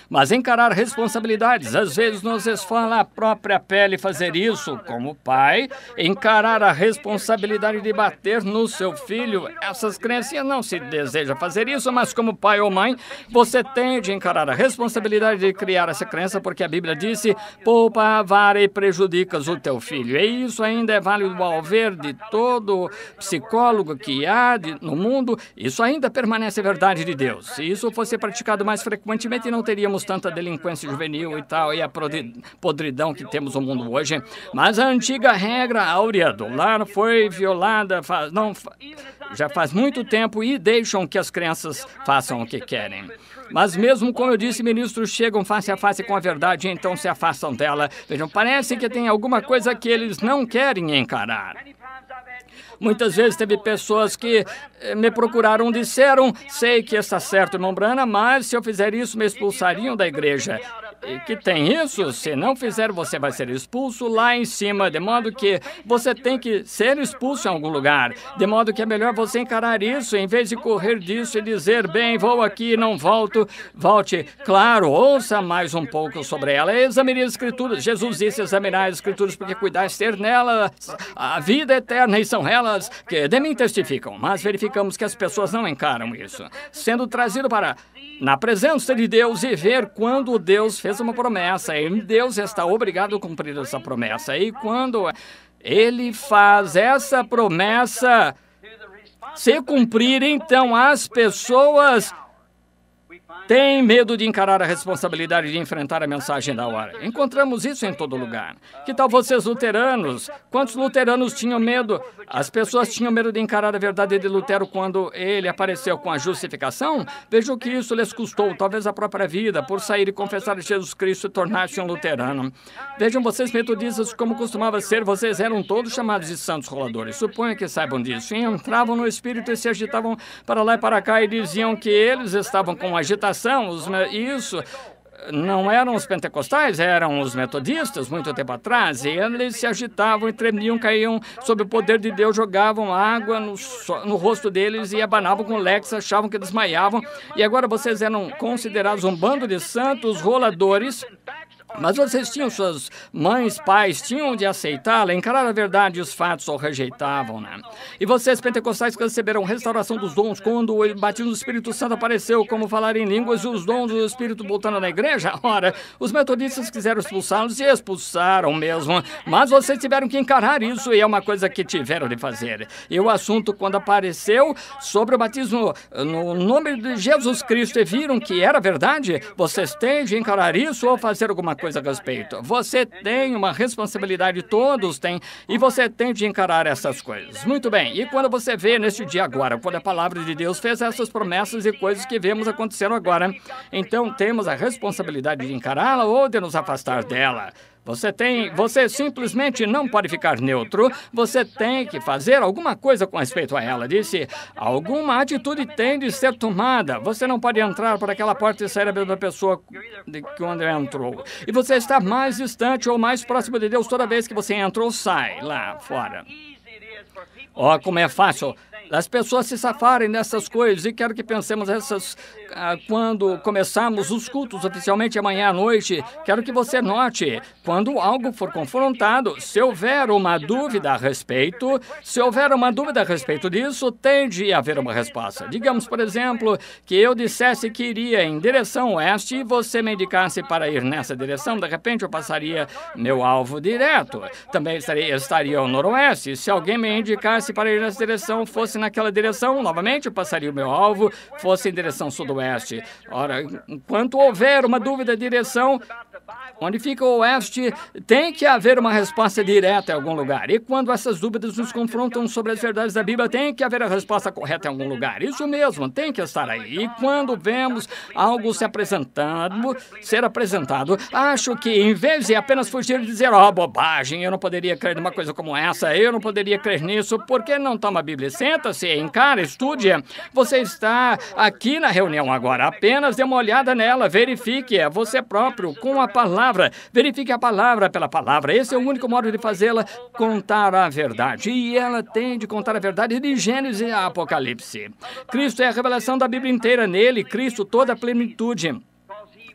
Mas encarar responsabilidades, às vezes nos esfola a própria pele fazer isso. Como pai, encarar a responsabilidade de bater no seu filho. Essas crianças não se deseja fazer isso, mas como pai ou mãe, você tem de encarar a responsabilidade de criar essa criança, porque a Bíblia disse: poupa a vara e prejudicas o teu filho. E isso ainda é válido ao ver de todo psicólogo que há no mundo. Isso ainda permanece verdade de Deus. Se isso fosse praticado mais frequentemente, não teríamos tanta delinquência juvenil e tal, e a podridão que temos no mundo hoje. Mas a antiga regra áurea do lar foi violada já faz muito tempo e deixam que as crianças façam o que querem. Mas mesmo, como eu disse, ministros chegam face a face com a verdade e então se afastam dela. Vejam, parece que tem alguma coisa que eles não querem encarar. Muitas vezes teve pessoas que me procuraram, disseram: sei que está certo, irmão Branham, mas se eu fizer isso, me expulsariam da igreja. E que tem isso? Se não fizer, você vai ser expulso lá em cima, de modo que você tem que ser expulso em algum lugar. De modo que é melhor você encarar isso, em vez de correr disso e dizer: bem, vou aqui e não volto. Volte. Claro, ouça mais um pouco sobre ela. Examine as Escrituras. Jesus disse: examinar as Escrituras, porque cuidais ter nelas a vida eterna, e são elas que de mim testificam. Mas verificamos que as pessoas não encaram isso. Sendo trazido na presença de Deus e ver quando Deus fez uma promessa, e Deus está obrigado a cumprir essa promessa. E quando Ele faz essa promessa se cumprir, então as pessoas têm medo de encarar a responsabilidade de enfrentar a mensagem da hora. Encontramos isso em todo lugar. Que tal vocês luteranos? Quantos luteranos tinham medo? As pessoas tinham medo de encarar a verdade de Lutero quando ele apareceu com a justificação? Vejam o que isso lhes custou, talvez a própria vida, por sair e confessar Jesus Cristo e tornar-se um luterano. Vejam, vocês metodistas, como costumava ser, vocês eram todos chamados de santos roladores. Suponho que saibam disso. E entravam no espírito e se agitavam para lá e para cá e diziam que eles estavam com agitação. Isso não eram os pentecostais, eram os metodistas, muito tempo atrás, e eles se agitavam e tremiam, caíam sob o poder de Deus, jogavam água no rosto deles e abanavam com leques, achavam que desmaiavam, e agora vocês eram considerados um bando de santos roladores. Mas vocês tinham suas mães, pais, tinham de aceitá-la, encarar a verdade e os fatos ou rejeitavam, né? E vocês, pentecostais, que receberam restauração dos dons quando o batismo do Espírito Santo apareceu, como falar em línguas e os dons do Espírito voltando na igreja? Ora, os metodistas quiseram expulsá-los e expulsaram mesmo, mas vocês tiveram que encarar isso e é uma coisa que tiveram de fazer. E o assunto, quando apareceu sobre o batismo no nome de Jesus Cristo e viram que era verdade, vocês têm de encarar isso ou fazer alguma coisa a respeito. Você tem uma responsabilidade, todos têm, e você tem de encarar essas coisas. Muito bem, e quando você vê neste dia agora, quando a palavra de Deus fez essas promessas e coisas que vemos acontecendo agora, então temos a responsabilidade de encará-la ou de nos afastar dela. Você simplesmente não pode ficar neutro, você tem que fazer alguma coisa com respeito a ela. Disse, alguma atitude tem de ser tomada. Você não pode entrar por aquela porta e sair a mesma pessoa de quando entrou. E você está mais distante ou mais próximo de Deus toda vez que você entra ou sai lá fora. Ó, como é fácil as pessoas se safarem dessas coisas, e quero que pensemos essas quando começarmos os cultos oficialmente amanhã à noite. Quero que você note, quando algo for confrontado, se houver uma dúvida a respeito disso, tem de haver uma resposta. Digamos, por exemplo, que eu dissesse que iria em direção oeste e você me indicasse para ir nessa direção, de repente eu passaria meu alvo direto. Também estaria ao noroeste. Se alguém me indicasse para ir nessa direção, fosse naquela direção, novamente eu passaria o meu alvo, fosse em direção sudoeste. Ora, enquanto houver uma dúvida de direção, onde fica o oeste, tem que haver uma resposta direta em algum lugar. E quando essas dúvidas nos confrontam sobre as verdades da Bíblia, tem que haver a resposta correta em algum lugar. Isso mesmo, tem que estar aí. E quando vemos algo ser apresentado, acho que em vez de apenas fugir e dizer, bobagem, eu não poderia crer numa coisa como essa, eu não poderia crer nisso, por que não toma a Bíblia? Senta-se, encara, estude. Você está aqui na reunião agora, apenas dê uma olhada nela, verifique, é você próprio, com a palavra, verifique a palavra pela palavra. Esse é o único modo de fazê-la contar a verdade. E ela tem de contar a verdade de Gênesis a Apocalipse. Cristo é a revelação da Bíblia inteira. Nele, Cristo, toda a plenitude.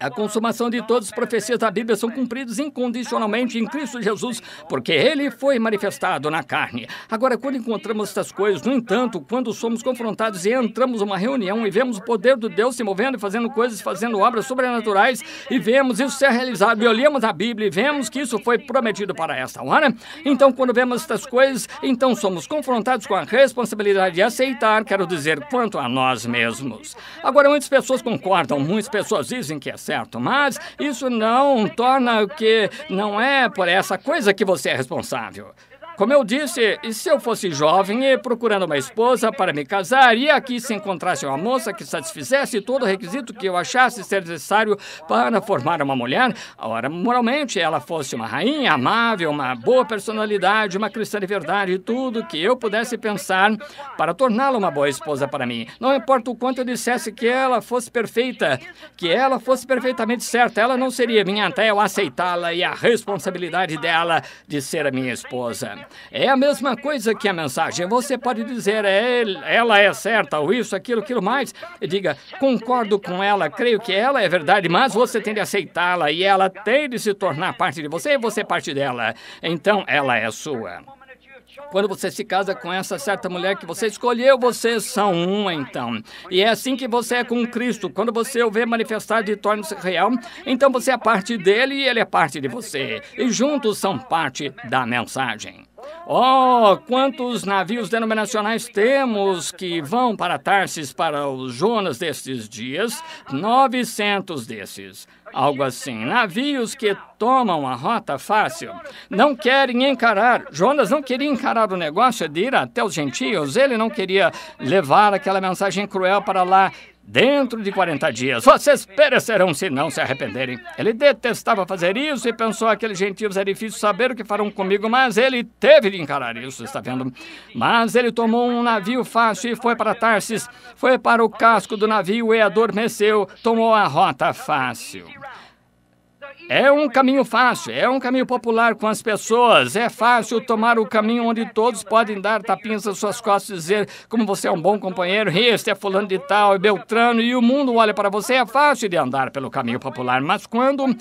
A consumação de todas as profecias da Bíblia são cumpridas incondicionalmente em Cristo Jesus, porque Ele foi manifestado na carne. Agora, quando encontramos estas coisas, no entanto, quando somos confrontados e entramos numa reunião e vemos o poder do Deus se movendo e fazendo coisas, fazendo obras sobrenaturais, e vemos isso ser realizado, e olhamos a Bíblia e vemos que isso foi prometido para esta hora, então, quando vemos estas coisas, então somos confrontados com a responsabilidade de aceitar, quero dizer, quanto a nós mesmos. Agora, muitas pessoas concordam, muitas pessoas dizem que é certo, mas isso não torna que não é por essa coisa que você é responsável. Como eu disse, e se eu fosse jovem e procurando uma esposa para me casar, e aqui se encontrasse uma moça que satisfizesse todo o requisito que eu achasse ser necessário para formar uma mulher, ora, moralmente ela fosse uma rainha amável, uma boa personalidade, uma cristã de verdade, tudo que eu pudesse pensar para torná-la uma boa esposa para mim. Não importa o quanto eu dissesse que ela fosse perfeita, que ela fosse perfeitamente certa, ela não seria minha até eu aceitá-la e a responsabilidade dela de ser a minha esposa. É a mesma coisa que a mensagem. Você pode dizer, ela é certa, ou isso, aquilo mais. E diga, concordo com ela, creio que ela é verdade, mas você tem de aceitá-la e ela tem de se tornar parte de você e você parte dela. Então, ela é sua. Quando você se casa com essa certa mulher que você escolheu, vocês são uma, então. E é assim que você é com Cristo. Quando você o vê manifestado e torna-se real, então você é parte dele e ele é parte de você. E juntos são parte da mensagem. Oh, quantos navios denominacionais temos que vão para Tarsis, para os Jonas destes dias? 900 desses. Algo assim. Navios que tomam a rota fácil. Não querem encarar. Jonas não queria encarar o negócio de ir até os gentios. Ele não queria levar aquela mensagem cruel para lá. Dentro de 40 dias, vocês perecerão se não se arrependerem. Ele detestava fazer isso e pensou que aqueles gentios é difícil saber o que farão comigo, mas ele teve de encarar isso, está vendo? Mas ele tomou um navio fácil e foi para Tarsis, foi para o casco do navio e adormeceu, tomou a rota fácil. É um caminho fácil, é um caminho popular com as pessoas. É fácil tomar o caminho onde todos podem dar tapinhas nas suas costas e dizer como você é um bom companheiro, este é fulano de tal, é Beltrano, e o mundo olha para você. É fácil de andar pelo caminho popular, mas quando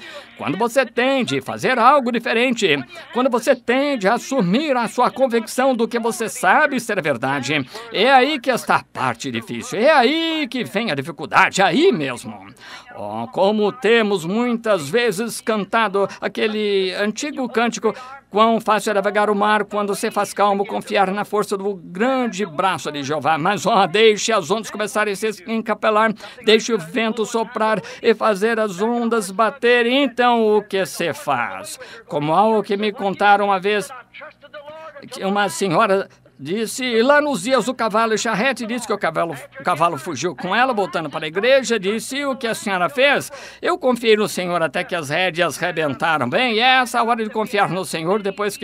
você tende a fazer algo diferente, quando você tende a assumir a sua convicção do que você sabe ser verdade, é aí que está a parte difícil, é aí que vem a dificuldade, é aí mesmo. Oh, como temos muitas vezes cantado aquele antigo cântico, quão fácil é navegar o mar quando se faz calmo, confiar na força do grande braço de Jeová. Mas, deixe as ondas começarem a se encapelar, deixe o vento soprar e fazer as ondas bater. Então, o que se faz? Como algo que me contaram uma vez, que uma senhora disse, lá nos dias do cavalo e charrete, disse que o cavalo fugiu com ela, voltando para a igreja, disse, o que a senhora fez? Eu confiei no Senhor até que as rédeas rebentaram. Bem, é essa a hora de confiar no Senhor depois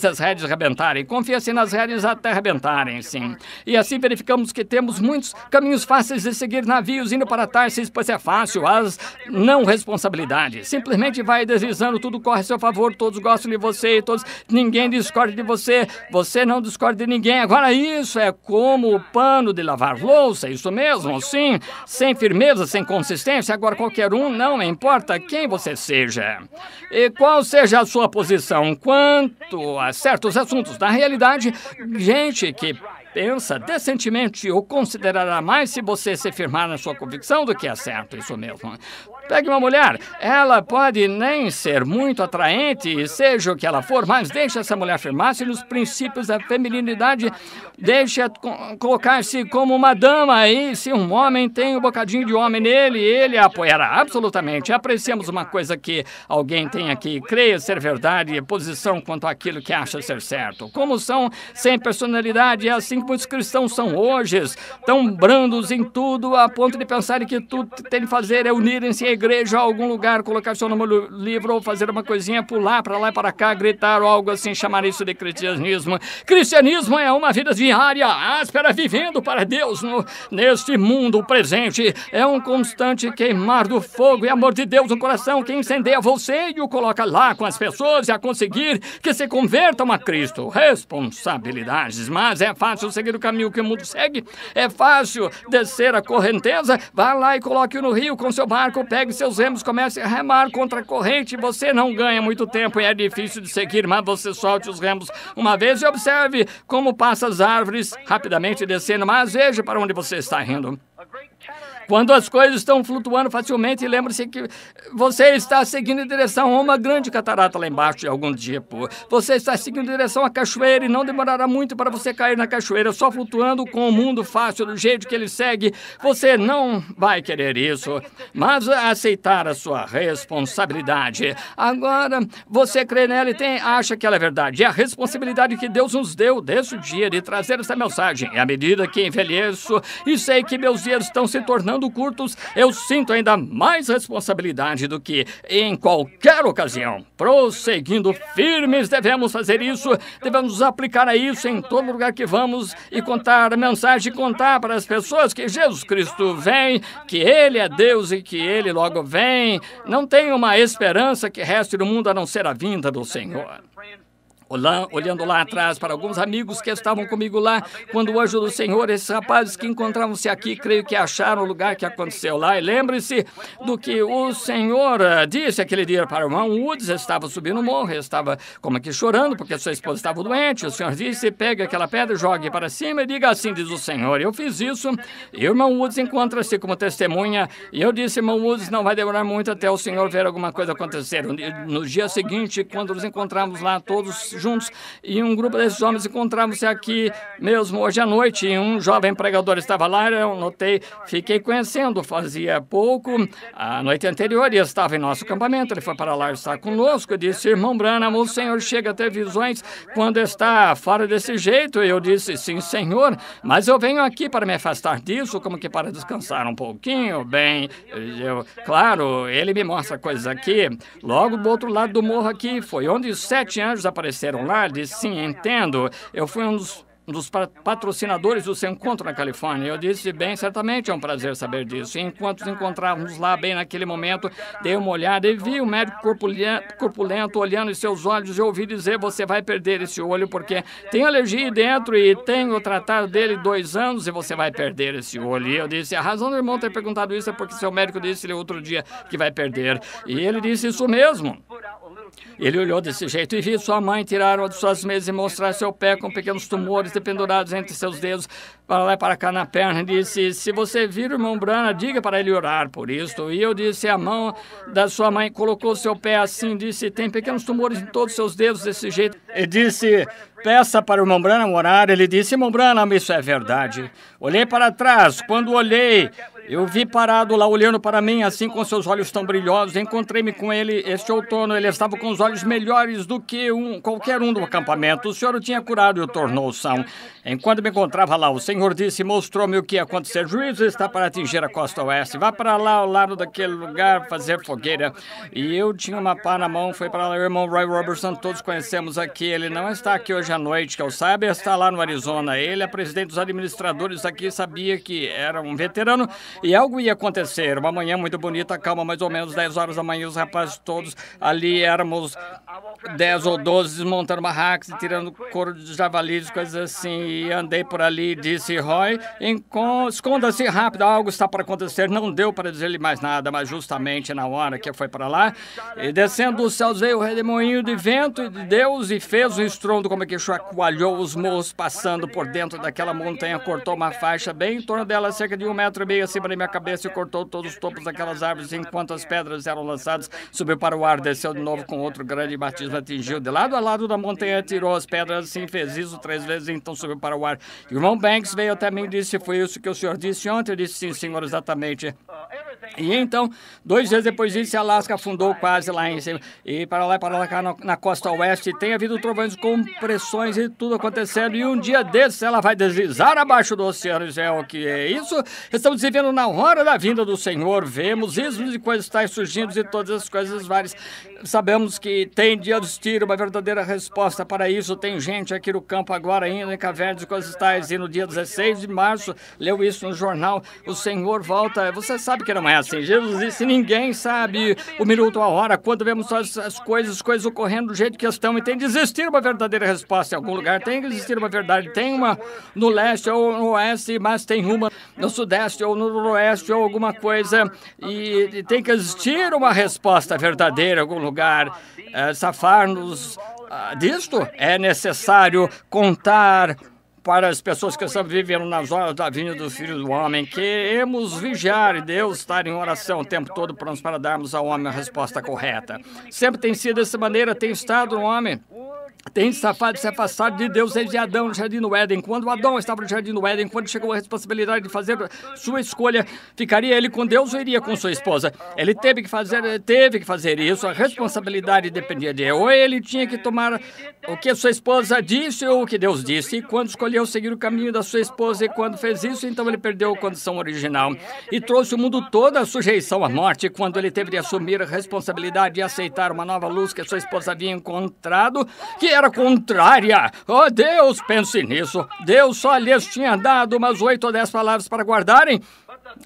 das rédeas rebentarem. Confia-se nas rédeas até rebentarem, sim. E assim verificamos que temos muitos caminhos fáceis de seguir navios indo para Tarsis, pois é fácil, as não responsabilidades. Simplesmente vai deslizando, tudo corre a seu favor, todos gostam de você, ninguém discorda de você, você não discorda de ninguém. Agora isso é como o pano de lavar louça, isso mesmo, sim, sem firmeza, sem consistência. Agora qualquer um, não importa quem você seja e qual seja a sua posição quanto a certos assuntos. Na realidade, gente que pensa decentemente ou considerará mais se você se firmar na sua convicção do que é certo, isso mesmo. Pegue uma mulher, ela pode nem ser muito atraente, seja o que ela for, mas deixe essa mulher firmar-se nos princípios da feminilidade, deixe-a colocar-se como uma dama, e se um homem tem um bocadinho de homem nele, ele a apoiará absolutamente. Apreciamos uma coisa que alguém tem aqui, creia ser verdade, posição quanto àquilo que acha ser certo. Como são sem personalidade, é assim que muitos cristãos são hoje, tão brandos em tudo, a ponto de pensarem que tudo que tem de fazer é unirem-se igreja, a algum lugar, colocar seu nome no livro ou fazer uma coisinha, pular para lá e para cá, gritar ou algo assim, chamar isso de cristianismo. Cristianismo é uma vida diária, áspera, vivendo para Deus neste mundo presente. É um constante queimar do fogo e amor de Deus no coração que incendeia você e o coloca lá com as pessoas e a conseguir que se convertam a Cristo. Responsabilidades, mas é fácil seguir o caminho que o mundo segue, é fácil descer a correnteza, vá lá e coloque-o no rio com seu barco, pegue seus remos, comece a remar contra a corrente. Você não ganha muito tempo e é difícil de seguir, mas você solte os remos uma vez e observe como passa as árvores rapidamente descendo, mas veja para onde você está indo. Quando as coisas estão flutuando facilmente, lembre-se que você está seguindo em direção a uma grande catarata lá embaixo de algum tipo. Você está seguindo em direção à cachoeira e não demorará muito para você cair na cachoeira, só flutuando com o mundo fácil, do jeito que ele segue. Você não vai querer isso, mas aceitar a sua responsabilidade. Agora, você crê nela e acha que ela é verdade. É a responsabilidade que Deus nos deu desde o dia de trazer essa mensagem. E à medida que envelheço e sei que meus dias estão se tornando curtos, eu sinto ainda mais responsabilidade do que em qualquer ocasião. Prosseguindo firmes, devemos fazer isso, devemos aplicar a isso em todo lugar que vamos e contar a mensagem, contar para as pessoas que Jesus Cristo vem, que Ele é Deus e que Ele logo vem. Não tem uma esperança que reste no mundo a não ser a vinda do Senhor. Olhando lá atrás para alguns amigos que estavam comigo lá, quando o anjo do Senhor, esses rapazes que encontravam-se aqui, creio que acharam o lugar que aconteceu lá. E lembre-se do que o Senhor disse aquele dia para o irmão Woods. Estava subindo o morro, estava como aqui chorando porque sua esposa estava doente. O Senhor disse, pega aquela pedra, jogue para cima e diga assim, diz o Senhor. Eu fiz isso e o irmão Woods encontra-se como testemunha. E eu disse, irmão Woods, não vai demorar muito até o Senhor ver alguma coisa acontecer. No dia seguinte, quando nos encontramos lá todos juntos, e um grupo desses homens encontramos-se aqui mesmo hoje à noite, e um jovem pregador estava lá, eu notei, fiquei conhecendo, fazia pouco, a noite anterior, e estava em nosso acampamento, ele foi para lá estar conosco, eu disse, irmão Branham, o senhor chega a ter visões quando está fora desse jeito? E eu disse, sim, senhor, mas eu venho aqui para me afastar disso, como que para descansar um pouquinho. Bem, claro, ele me mostra coisas aqui, logo do outro lado do morro aqui, foi onde os 7 anjos apareceram lá. Ele disse, sim, entendo. Eu fui um dos dos patrocinadores do seu encontro na Califórnia. Eu disse, bem, certamente é um prazer saber disso. E enquanto nos encontrávamos lá, bem naquele momento, dei uma olhada e vi o médico corpulento olhando em seus olhos e ouvi dizer, você vai perder esse olho porque tem alergia aí dentro e tenho tratado dele 2 anos e você vai perder esse olho. E eu disse, a razão do irmão ter perguntado isso é porque seu médico disse outro dia que vai perder. E ele disse isso mesmo. Ele olhou desse jeito e viu sua mãe tirar uma de suas meias e mostrar seu pé com pequenos tumores dependurados entre seus dedos para lá e para cá na perna. E disse, se você vir o irmão Branham, diga para ele orar por isto. E eu disse, a mão da sua mãe colocou seu pé assim, disse, tem pequenos tumores em todos os seus dedos desse jeito. E disse, peça para o irmão Branham orar. Ele disse, irmão Branham, isso é verdade. Olhei para trás. Quando olhei, eu vi parado lá olhando para mim, assim com seus olhos tão brilhosos. Encontrei-me com ele este outono. Ele estava com os olhos melhores do que qualquer um do acampamento. O senhor o tinha curado e o tornou são. Enquanto me encontrava lá, o senhor disse, mostrou-me o que ia acontecer. Juízo está para atingir a costa oeste. Vá para lá, ao lado daquele lugar, fazer fogueira. E eu tinha uma pá na mão. Foi para lá o irmão Roy Robertson. Todos conhecemos aqui. Ele não está aqui hoje à noite, que eu saiba. Está lá no Arizona. Ele é presidente dos administradores aqui. Sabia que era um veterano. E algo ia acontecer. Uma manhã muito bonita, calma, mais ou menos 10 horas da manhã, os rapazes todos ali, éramos 10 ou 12 desmontando barracas e tirando couro de javalis, coisas assim. E andei por ali e disse, Roy, esconda-se rápido, algo está para acontecer. Não deu para dizer-lhe mais nada, mas justamente na hora que foi para lá, e descendo dos céus veio o redemoinho de vento de Deus e fez um estrondo como que chacoalhou os morros passando por dentro daquela montanha, cortou uma faixa bem em torno dela, cerca de 1,5 metros acima da minha cabeça e cortou todos os topos daquelas árvores enquanto as pedras eram lançadas, subiu para o ar, desceu de novo com outro grande batismo, atingiu de lado a lado da montanha, tirou as pedras assim, fez isso 3 vezes, então subiu para o ar. E o irmão Banks veio até mim e disse, foi isso que o senhor disse ontem? Eu disse, sim, senhor, exatamente. E então, 2 dias depois disso, Alaska afundou quase lá em cima. E para lá cá na costa oeste, tem havido trovões com pressões e tudo acontecendo. E um dia desses, ela vai deslizar abaixo do oceano. Isso é o que é isso? Estamos vivendo na hora da vinda do Senhor. Vemos ismos e coisas tais surgindo e todas as coisas várias. Sabemos que tem de existir uma verdadeira resposta para isso. Tem gente aqui no campo agora indo em cavernas e coisas tais. E no dia 16 de março, leu isso no jornal, o Senhor volta. Você sabe que não é assim. Jesus disse, ninguém sabe o minuto, a hora, quando vemos todas as coisas ocorrendo do jeito que estão. E tem de existir uma verdadeira resposta em algum lugar. Tem que existir uma verdade. Tem uma no leste ou no oeste, mas tem uma no sudeste ou no noroeste ou alguma coisa. E tem que existir uma resposta verdadeira em algum lugar. Safar-nos disto é necessário contar para as pessoas que estão vivendo nas horas da vinda do Filho do Homem. Queremos vigiar e Deus estar em oração o tempo todo prontos para darmos ao homem a resposta correta. Sempre tem sido dessa maneira, tem estado o homem. Tem se afastado de Deus desde Adão no Jardim do Éden. Quando Adão estava no Jardim do Éden, quando chegou a responsabilidade de fazer sua escolha, ficaria ele com Deus ou iria com sua esposa? Ele teve que fazer isso, a responsabilidade dependia dele. Ou ele tinha que tomar o que a sua esposa disse ou o que Deus disse. E quando escolheu seguir o caminho da sua esposa e quando fez isso, então ele perdeu a condição original. E trouxe o mundo todo à sujeição à morte. Quando ele teve de assumir a responsabilidade de aceitar uma nova luz que a sua esposa havia encontrado, que era contrária. Oh, Deus, pense nisso. Deus só lhes tinha dado umas 8 ou 10 palavras para guardarem.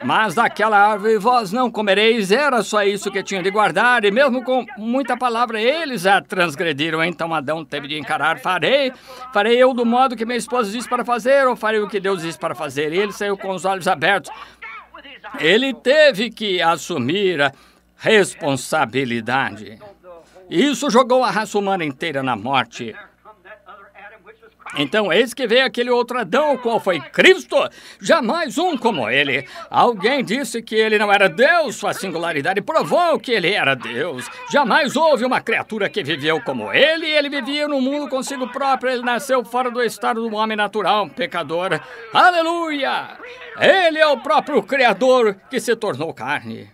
Mas daquela árvore vós não comereis, era só isso que tinha de guardar, e mesmo com muita palavra eles a transgrediram. Então Adão teve de encarar, farei eu do modo que minha esposa disse para fazer, ou farei o que Deus disse para fazer? E ele saiu com os olhos abertos. Ele teve que assumir a responsabilidade. Isso jogou a raça humana inteira na morte. Então, eis que veio aquele outro Adão, o qual foi Cristo, jamais um como ele. Alguém disse que ele não era Deus, sua singularidade provou que ele era Deus. Jamais houve uma criatura que viveu como ele vivia no mundo consigo próprio, ele nasceu fora do estado do homem natural, pecador. Aleluia! Ele é o próprio Criador que se tornou carne.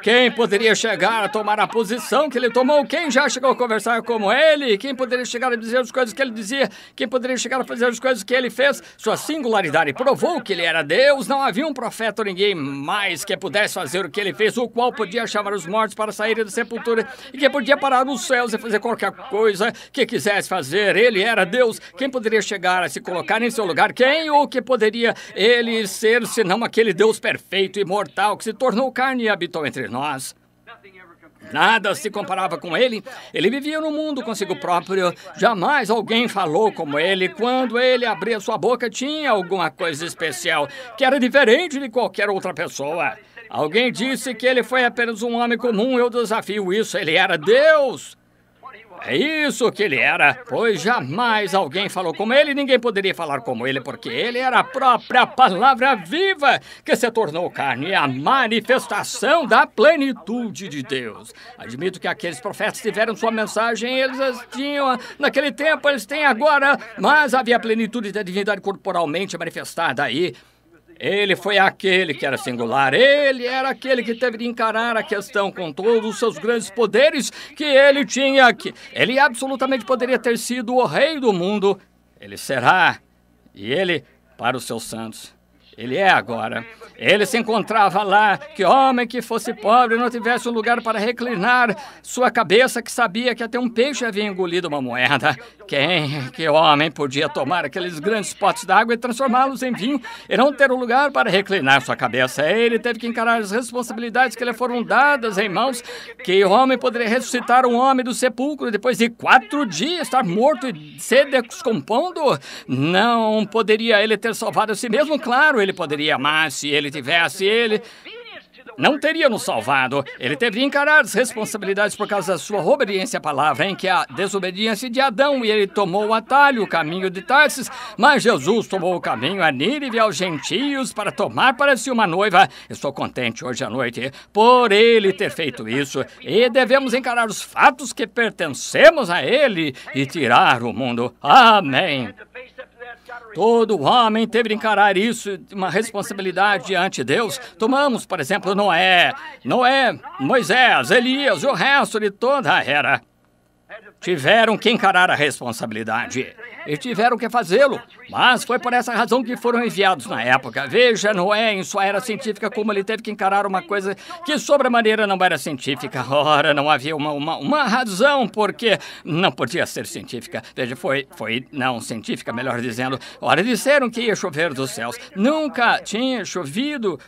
Quem poderia chegar a tomar a posição que ele tomou? Quem já chegou a conversar como ele? Quem poderia chegar a dizer as coisas que ele dizia? Quem poderia chegar a fazer as coisas que ele fez? Sua singularidade provou que ele era Deus. Não havia um profeta ou ninguém mais que pudesse fazer o que ele fez, o qual podia chamar os mortos para saírem da sepultura e que podia parar nos céus e fazer qualquer coisa que quisesse fazer. Ele era Deus. Quem poderia chegar a se colocar em seu lugar? Quem ou que poderia ele ser, senão aquele Deus perfeito e imortal que se tornou carne e habitou entre nós? Nada se comparava com ele. Ele vivia no mundo consigo próprio. Jamais alguém falou como ele. Quando ele abria sua boca, tinha alguma coisa especial que era diferente de qualquer outra pessoa. Alguém disse que ele foi apenas um homem comum. Eu desafio isso. Ele era Deus. É isso que ele era, pois jamais alguém falou como ele, ninguém poderia falar como ele, porque ele era a própria palavra viva que se tornou carne, a manifestação da plenitude de Deus. Admito que aqueles profetas tiveram sua mensagem, eles as tinham naquele tempo, eles têm agora, mas havia a plenitude da divindade corporalmente manifestada aí. Ele foi aquele que era singular, ele era aquele que teve de encarar a questão com todos os seus grandes poderes que ele tinha, que ele absolutamente poderia ter sido o rei do mundo. Ele será, e ele para os seus santos. Ele é agora. Ele se encontrava lá, que homem que fosse pobre não tivesse um lugar para reclinar sua cabeça, que sabia que até um peixe havia engolido uma moeda. Que homem podia tomar aqueles grandes potes d'água e transformá-los em vinho e não ter um lugar para reclinar sua cabeça? Ele teve que encarar as responsabilidades que lhe foram dadas em mãos. Que homem poderia ressuscitar um homem do sepulcro depois de 4 dias estar morto e se descompondo? Não poderia ele ter salvado a si mesmo? Claro, ele poderia, mas se ele tivesse, ele não teria nos salvado. Ele teve de encarar as responsabilidades por causa da sua obediência à palavra, em que a desobediência de Adão, e ele tomou o atalho, o caminho de Tarsis, mas Jesus tomou o caminho a Nínive, aos gentios, para tomar para si uma noiva. Estou contente hoje à noite por ele ter feito isso, e devemos encarar os fatos que pertencemos a ele e tirar o mundo. Amém. Todo homem teve de encarar isso, uma responsabilidade diante de Deus. Tomamos, por exemplo, Noé, Moisés, Elias, o resto de toda a era. Tiveram que encarar a responsabilidade e tiveram que fazê-lo, mas foi por essa razão que foram enviados na época. Veja Noé em sua era científica como ele teve que encarar uma coisa que sobremaneira não era científica. Ora, não havia uma razão porque não podia ser científica. Veja, foi não científica, melhor dizendo. Ora, disseram que ia chover dos céus. Nunca tinha chovido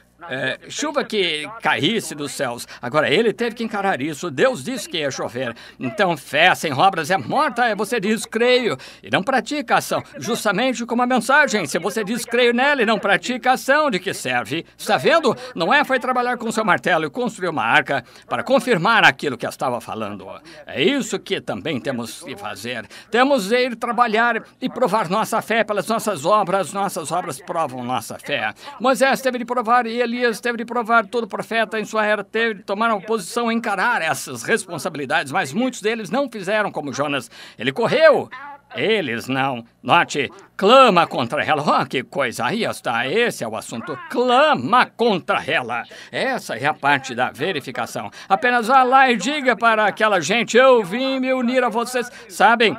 chuva que caísse dos céus. Agora, ele teve que encarar isso. Deus disse que ia chover. Então, fé sem obras é morta. Você diz, creio, e não pratica ação. Justamente como a mensagem. Se você diz, creio nela e não pratica ação, de que serve? Está vendo? Noé foi trabalhar com seu martelo e construir uma arca para confirmar aquilo que estava falando. É isso que também temos que fazer. Temos de ir trabalhar e provar nossa fé pelas nossas obras. Nossas obras provam nossa fé. Moisés teve de provar e Elias teve de provar, todo profeta em sua era teve de tomar uma posição e encarar essas responsabilidades, mas muitos deles não fizeram como Jonas. Ele correu. Eles não. Note, clama contra ela. Oh, que coisa. Aí está. Esse é o assunto. Clama contra ela. Essa é a parte da verificação. Apenas vá lá e diga para aquela gente, eu vim me unir a vocês. Sabem?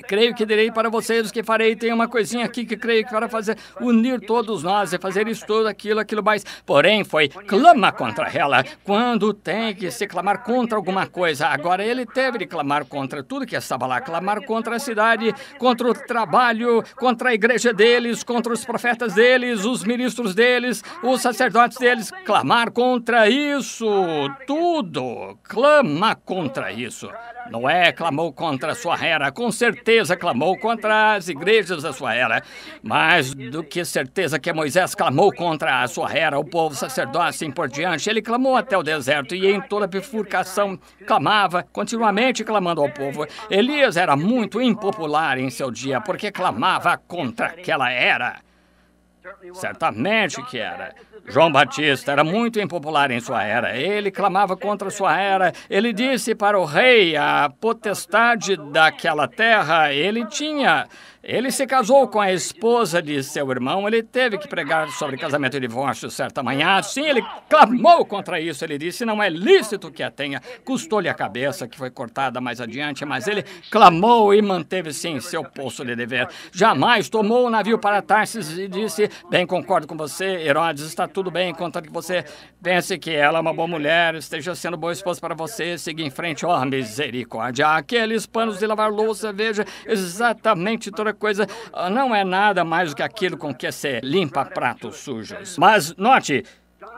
Creio que direi para vocês o que farei. Tem uma coisinha aqui que creio que para fazer, unir todos nós e fazer isso, tudo, aquilo mais. Porém, foi clamar contra ela. Quando tem que se clamar contra alguma coisa. Agora, ele teve de clamar contra tudo que estava lá. Clamar contra a cidade, contra o trabalho, contra a igreja deles, contra os profetas deles, os ministros deles, os sacerdotes deles. Clamar contra isso. Tudo. Clamar contra isso. Noé clamou contra a sua era, com certeza clamou contra as igrejas da sua era, mais do que certeza que Moisés clamou contra a sua era, o povo sacerdote assim por diante. Ele clamou até o deserto e em toda bifurcação clamava, continuamente clamando ao povo. Elias era muito impopular em seu dia porque clamava contra aquela era. Certamente que era. João Batista era muito impopular em sua era. Ele clamava contra sua era. Ele disse para o rei a potestade daquela terra. Ele tinha Ele se casou com a esposa de seu irmão. Ele teve que pregar sobre casamento e divórcio certa manhã. Sim, ele clamou contra isso. Ele disse, não é lícito que a tenha. Custou-lhe a cabeça, que foi cortada mais adiante, mas ele clamou e manteve-se em seu posto de dever. Jamais tomou o navio para Tarsis e disse, bem, concordo com você, Herodes, está tudo bem, contanto que você pense que ela é uma boa mulher, esteja sendo boa esposa para você, siga em frente, ó, misericórdia. Aqueles panos de lavar louça, veja, exatamente toda coisa, não é nada mais do que aquilo com que se limpa pratos sujos. Mas note,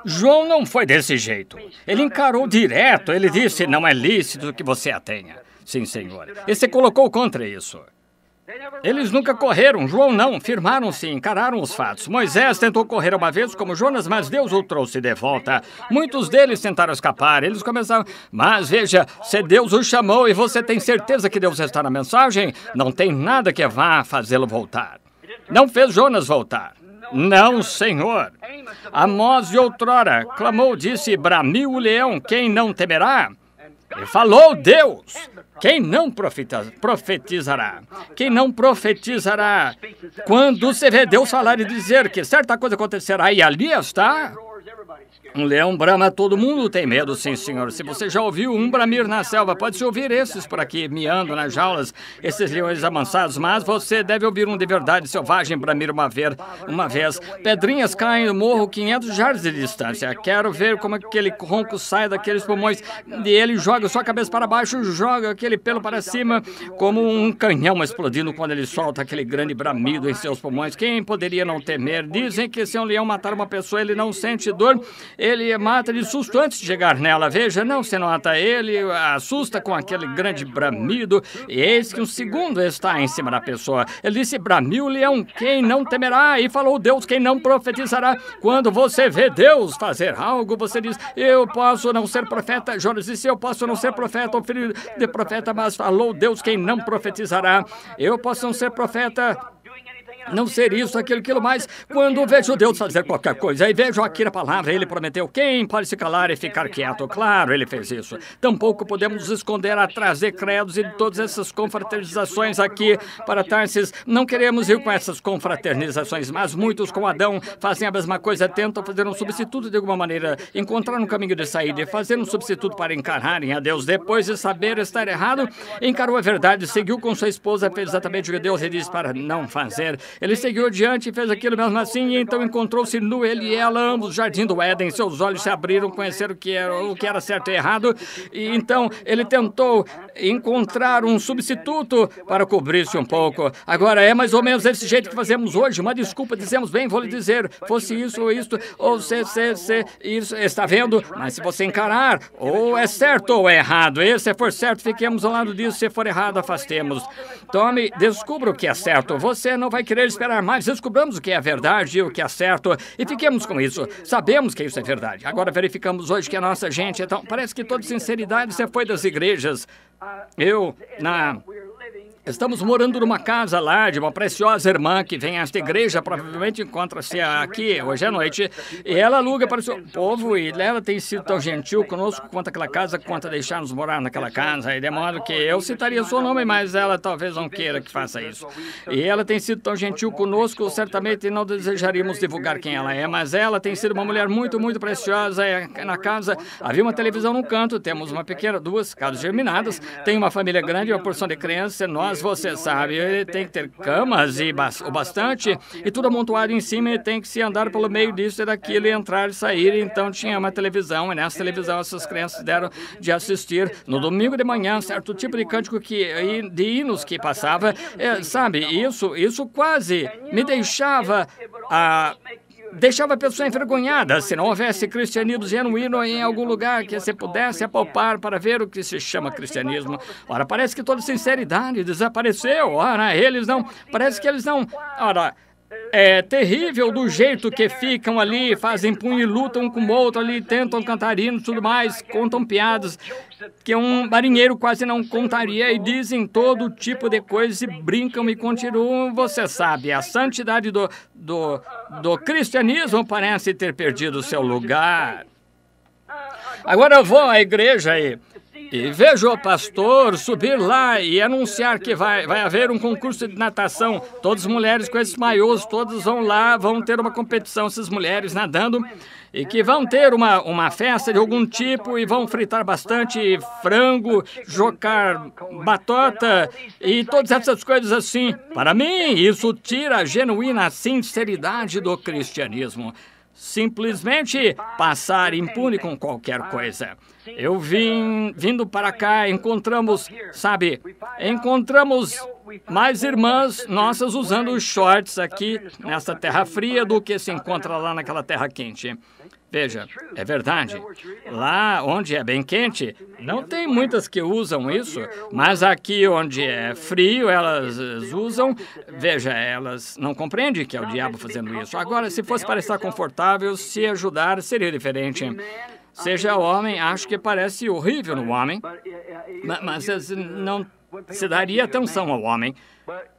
João não foi desse jeito. Ele encarou direto, ele disse, não é lícito que você a tenha. Sim, senhor. E se colocou contra isso. Eles nunca correram, João não, firmaram-se, encararam os fatos. Moisés tentou correr uma vez como Jonas, mas Deus o trouxe de volta. Muitos deles tentaram escapar, eles começaram... Mas veja, se Deus o chamou e você tem certeza que Deus está na mensagem, não tem nada que vá fazê-lo voltar. Não fez Jonas voltar. Não, senhor. Amós de outrora clamou, disse, bramiu o leão, quem não temerá? E falou Deus, quem não profetizará? Quem não profetizará? Quando você vê Deus falar e dizer que certa coisa acontecerá e ali está... Um leão brama, todo mundo tem medo, sim, senhor. Se você já ouviu um bramir na selva, pode-se ouvir esses por aqui, miando nas jaulas, esses leões amansados, mas você deve ouvir um de verdade selvagem bramir uma vez. Pedrinhas caem no morro 500 jardas de distância. Quero ver como aquele ronco sai daqueles pulmões e ele joga sua cabeça para baixo, joga aquele pelo para cima, como um canhão explodindo quando ele solta aquele grande bramido em seus pulmões. Quem poderia não temer? Dizem que se um leão matar uma pessoa, ele não sente dor. Ele mata de susto antes de chegar nela. Veja, não se nota. Ele assusta com aquele grande bramido. E eis que um segundo está em cima da pessoa. Ele disse, bramiu o leão, quem não temerá? E falou Deus, quem não profetizará? Quando você vê Deus fazer algo, você diz, eu posso não ser profeta. Jonas disse, eu posso não ser profeta ou filho de profeta, mas falou Deus, quem não profetizará? Eu posso não ser profeta... Não ser isso, aquilo mais, quando vejo Deus fazer qualquer coisa, e vejo aqui na palavra, ele prometeu, quem pode se calar e ficar quieto? Claro, ele fez isso. Tampouco podemos nos esconder atrás de credos e de todas essas confraternizações aqui para Tarsis. Não queremos ir com essas confraternizações, mas muitos com Adão fazem a mesma coisa, tentam fazer um substituto de alguma maneira, encontrar um caminho de saída e fazer um substituto para encararem a Deus. Depois de saber estar errado, encarou a verdade, seguiu com sua esposa, fez exatamente o que Deus lhe disse para não fazer. Ele seguiu adiante e fez aquilo mesmo assim, e então encontrou-se nu, ele e ela, ambos, no jardim do Éden. Seus olhos se abriram, conheceram o que era certo e errado, e então ele tentou encontrar um substituto para cobrir-se um pouco. Agora, é mais ou menos desse jeito que fazemos hoje. Uma desculpa, dizemos, bem, vou lhe dizer, fosse isso ou isto, ou isso, está vendo? Mas se você encarar, ou é certo ou é errado. E se for certo, fiquemos ao lado disso, se for errado, afastemos. Tome, descubra o que é certo. Você não vai querer esperar mais, descobramos o que é verdade e o que é certo e fiquemos com isso. Sabemos que isso é verdade. Agora verificamos hoje que a nossa gente, então, parece que toda sinceridade você foi das igrejas. Estamos morando numa casa lá de uma preciosa irmã que vem a esta igreja, provavelmente encontra-se aqui hoje à noite, e ela aluga para o seu povo, e ela tem sido tão gentil conosco quanto aquela casa, quanto a deixar-nos morar naquela casa, e de modo que eu citaria seu nome, mas ela talvez não queira que faça isso. E ela tem sido tão gentil conosco, certamente não desejaríamos divulgar quem ela é, mas ela tem sido uma mulher muito, muito preciosa. Na casa havia uma televisão no canto, temos uma pequena, 2 casas germinadas, tem uma família grande, uma porção de crianças, mas você sabe, ele tem que ter camas e o bastante, e tudo amontoado em cima, e tem que se andar pelo meio disso e daquilo, e entrar e sair. Então tinha uma televisão, e nessa televisão essas crianças deram de assistir no domingo de manhã certo tipo de cântico de hinos que passava. Sabe, isso quase me deixava a pessoa envergonhada se não houvesse cristianismo genuíno em algum lugar que se pudesse apalpar para ver o que se chama cristianismo. Ora, parece que toda sinceridade desapareceu. Ora, parece que eles não... Ora, é terrível do jeito que ficam ali, fazem punho e lutam um com o outro ali, tentam cantar hinos e tudo mais, contam piadas que um marinheiro quase não contaria, e dizem todo tipo de coisas e brincam e continuam. Você sabe, a santidade do cristianismo parece ter perdido seu lugar. Agora eu vou à igreja E vejo o pastor subir lá e anunciar que vai haver um concurso de natação. Todas as mulheres com esses maiôs, todas vão lá, vão ter uma competição, essas mulheres nadando. E que vão ter uma festa de algum tipo e vão fritar bastante frango, jogar batota e todas essas coisas assim. Para mim, isso tira a genuína sinceridade do cristianismo. Simplesmente passar impune com qualquer coisa. Eu vindo para cá, encontramos mais irmãs nossas usando shorts aqui nessa terra fria do que se encontra lá naquela terra quente. Veja, é verdade. Lá onde é bem quente, não tem muitas que usam isso, mas aqui onde é frio, elas usam. Veja, elas não compreendem que é o diabo fazendo isso. Agora, se fosse para estar confortável, se ajudar, seria diferente. Seja homem, acho que parece horrível no homem, mas não se daria atenção ao homem.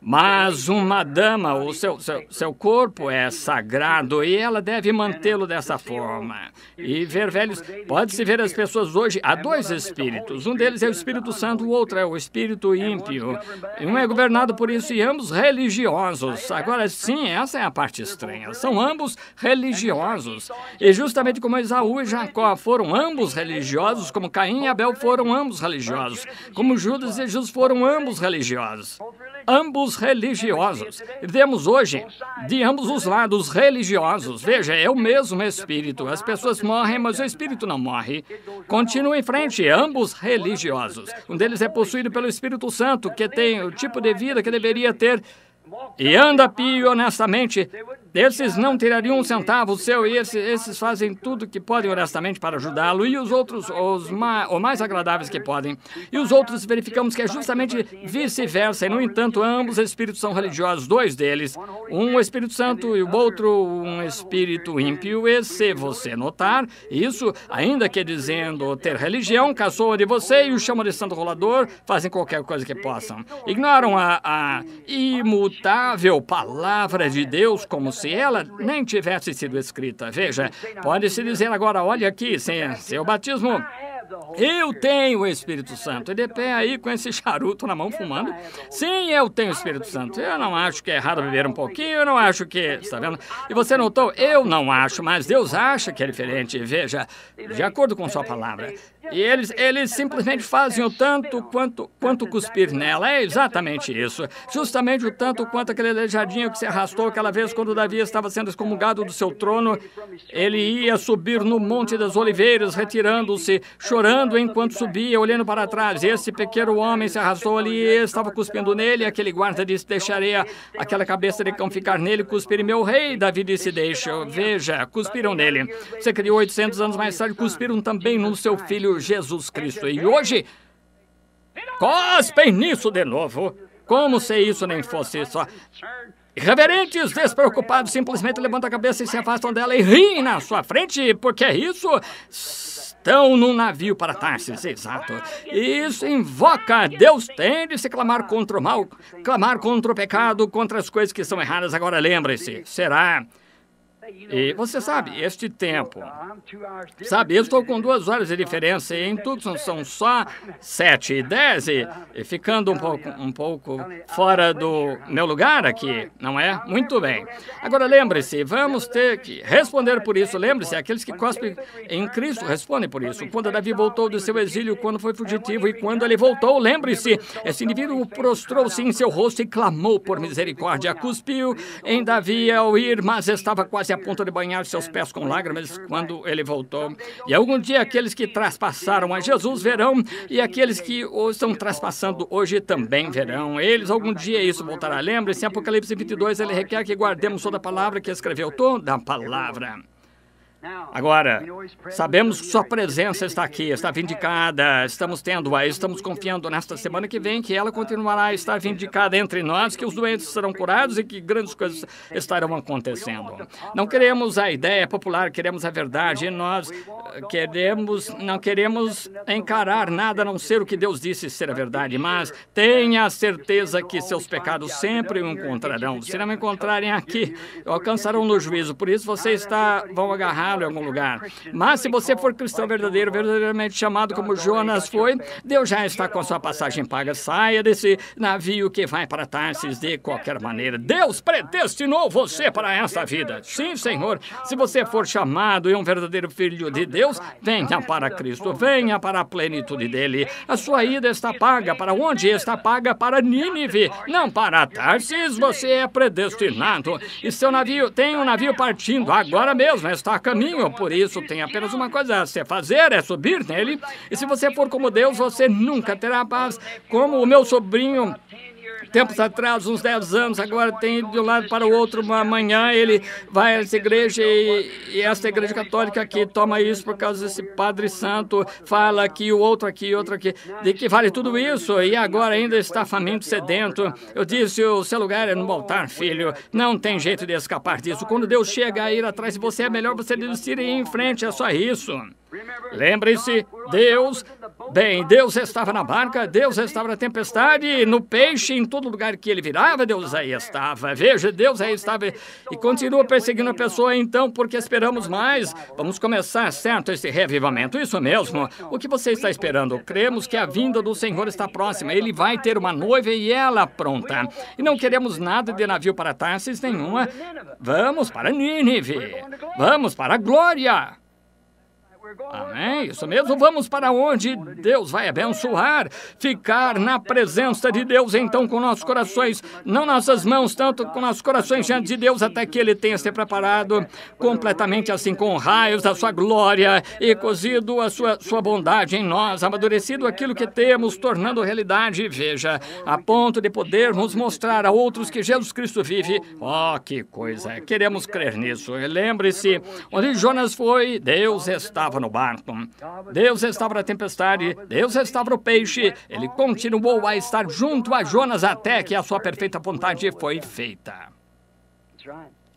Mas uma dama, o seu corpo é sagrado e ela deve mantê-lo dessa forma. E ver velhos, pode-se ver as pessoas hoje, há dois espíritos. Um deles é o Espírito Santo, o outro é o Espírito ímpio. Um é governado por isso e ambos religiosos. Agora sim, essa é a parte estranha. São ambos religiosos. E justamente como Esaú e Jacó foram ambos religiosos, como Caim e Abel foram ambos religiosos, como Judas e Jesus foram ambos religiosos. Ambos religiosos. Vemos hoje, de ambos os lados, religiosos. Veja, é o mesmo Espírito. As pessoas morrem, mas o Espírito não morre. Continua em frente, ambos religiosos. Um deles é possuído pelo Espírito Santo, que tem o tipo de vida que deveria ter e anda pio e honestamente. Esses não tirariam um centavo seu e esses fazem tudo que podem honestamente para ajudá-lo. E os outros, os mais agradáveis que podem. E os outros verificamos que é justamente vice-versa. E, no entanto, ambos espíritos são religiosos, dois deles. Um Espírito Santo e o outro um Espírito ímpio. E se você notar, isso, ainda que dizendo ter religião, caçoam de você e o chamam de santo rolador, fazem qualquer coisa que possam. Ignoram a imutável palavra de Deus como se ela nem tivesse sido escrita. Veja, pode-se dizer agora, olha aqui, seu batismo, eu tenho o Espírito Santo. E de pé aí com esse charuto na mão fumando. Sim, eu tenho o Espírito Santo. Eu não acho que é errado beber um pouquinho, eu não acho que... Está vendo? E você notou? Eu não acho, mas Deus acha que é diferente. Veja, de acordo com sua palavra. E eles simplesmente fazem o tanto quanto cuspir nela. É exatamente isso. Justamente o tanto quanto aquele aleijadinho que se arrastou aquela vez quando Davi estava sendo excomungado do seu trono. Ele ia subir no Monte das Oliveiras, retirando-se, chorando enquanto subia, olhando para trás. Esse pequeno homem se arrastou ali e estava cuspindo nele. Aquele guarda disse, deixarei aquela cabeça de cão ficar nele, cuspir meu rei. Davi disse, deixa. Veja, cuspiram nele. Cerca de 800 anos mais tarde, cuspiram também no seu filho Jesus Cristo. E hoje, cospem nisso de novo. Como se isso nem fosse só... Irreverentes, despreocupados, simplesmente levantam a cabeça e se afastam dela e riem na sua frente, porque é isso... Estão num navio para Tarsis, exato. Isso invoca, Deus tem de se clamar contra o mal, clamar contra o pecado, contra as coisas que são erradas. Agora lembre-se, será... E você sabe, este tempo, sabe, eu estou com 2 horas de diferença e em Tucson são só 7:10 e ficando um pouco fora do meu lugar aqui, não é? Muito bem. Agora lembre-se, vamos ter que responder por isso. Lembre-se, aqueles que cospem em Cristo respondem por isso. Quando Davi voltou do seu exílio, quando foi fugitivo e quando ele voltou, lembre-se, esse indivíduo prostrou-se em seu rosto e clamou por misericórdia. Cuspiu em Davi ao ir, mas estava quase a ponto de banhar seus pés com lágrimas quando ele voltou. E algum dia aqueles que traspassaram a Jesus verão, e aqueles que o estão traspassando hoje também verão. Eles algum dia isso voltará. Lembre-se, em Apocalipse 22, ele requer que guardemos toda a palavra que escreveu, toda a palavra. Agora, sabemos que sua presença está aqui, está vindicada, estamos confiando nesta semana que vem que ela continuará a estar vindicada entre nós, que os doentes serão curados e que grandes coisas estarão acontecendo. Não queremos a ideia popular, queremos a verdade, e nós não queremos encarar nada a não ser o que Deus disse ser a verdade, mas tenha certeza que seus pecados sempre o encontrarão. Se não me encontrarem aqui, alcançarão no juízo. Por isso vocês vão agarrar deixá-lo em algum lugar. Mas se você for cristão verdadeiro, verdadeiramente chamado como Jonas foi, Deus já está com sua passagem paga. Saia desse navio que vai para Tarsis de qualquer maneira. Deus predestinou você para essa vida. Sim, Senhor. Se você for chamado e um verdadeiro filho de Deus, venha para Cristo, venha para a plenitude dele. A sua ida está paga. Para onde está paga? Para Nínive, não para Tarsis. Você é predestinado. E seu navio, tem um navio partindo agora mesmo, está a caminho. Por isso, tem apenas uma coisa a se fazer, é subir nele. E se você for como Deus, você nunca terá paz. Como o meu sobrinho, tempos atrás, uns 10 anos, agora tem ido de um lado para o outro. Amanhã ele vai a essa igreja e essa igreja católica aqui toma isso por causa desse Padre Santo, fala aqui, o outro aqui, outro aqui. De que vale tudo isso? E agora ainda está faminto, sedento. Eu disse, o seu lugar é no altar, filho. Não tem jeito de escapar disso. Quando Deus chega a ir atrás de você, é melhor você desistir e ir em frente, é só isso. Lembre-se, Deus estava na barca, Deus estava na tempestade, no peixe, em todo lugar que ele virava, Deus aí estava. Veja, Deus aí estava e continua perseguindo a pessoa, então, porque esperamos mais. Vamos começar, certo, esse revivamento, isso mesmo. O que você está esperando? Cremos que a vinda do Senhor está próxima, ele vai ter uma noiva e ela pronta. E não queremos nada de navio para Tarsis nenhuma. Vamos para Nínive, vamos para a glória. Amém? Isso mesmo. Vamos para onde Deus vai abençoar. Ficar na presença de Deus, então, com nossos corações, não nossas mãos, tanto com nossos corações diante de Deus, até que Ele tenha se preparado completamente assim, com raios da sua glória e cozido a sua bondade em nós, amadurecido aquilo que temos, tornando realidade, veja, a ponto de podermos mostrar a outros que Jesus Cristo vive. Oh, que coisa! Queremos crer nisso. Lembre-se, onde Jonas foi, Deus estava no barco. Deus estava na tempestade, Deus estava no peixe. Ele continuou a estar junto a Jonas até que a sua perfeita vontade foi feita.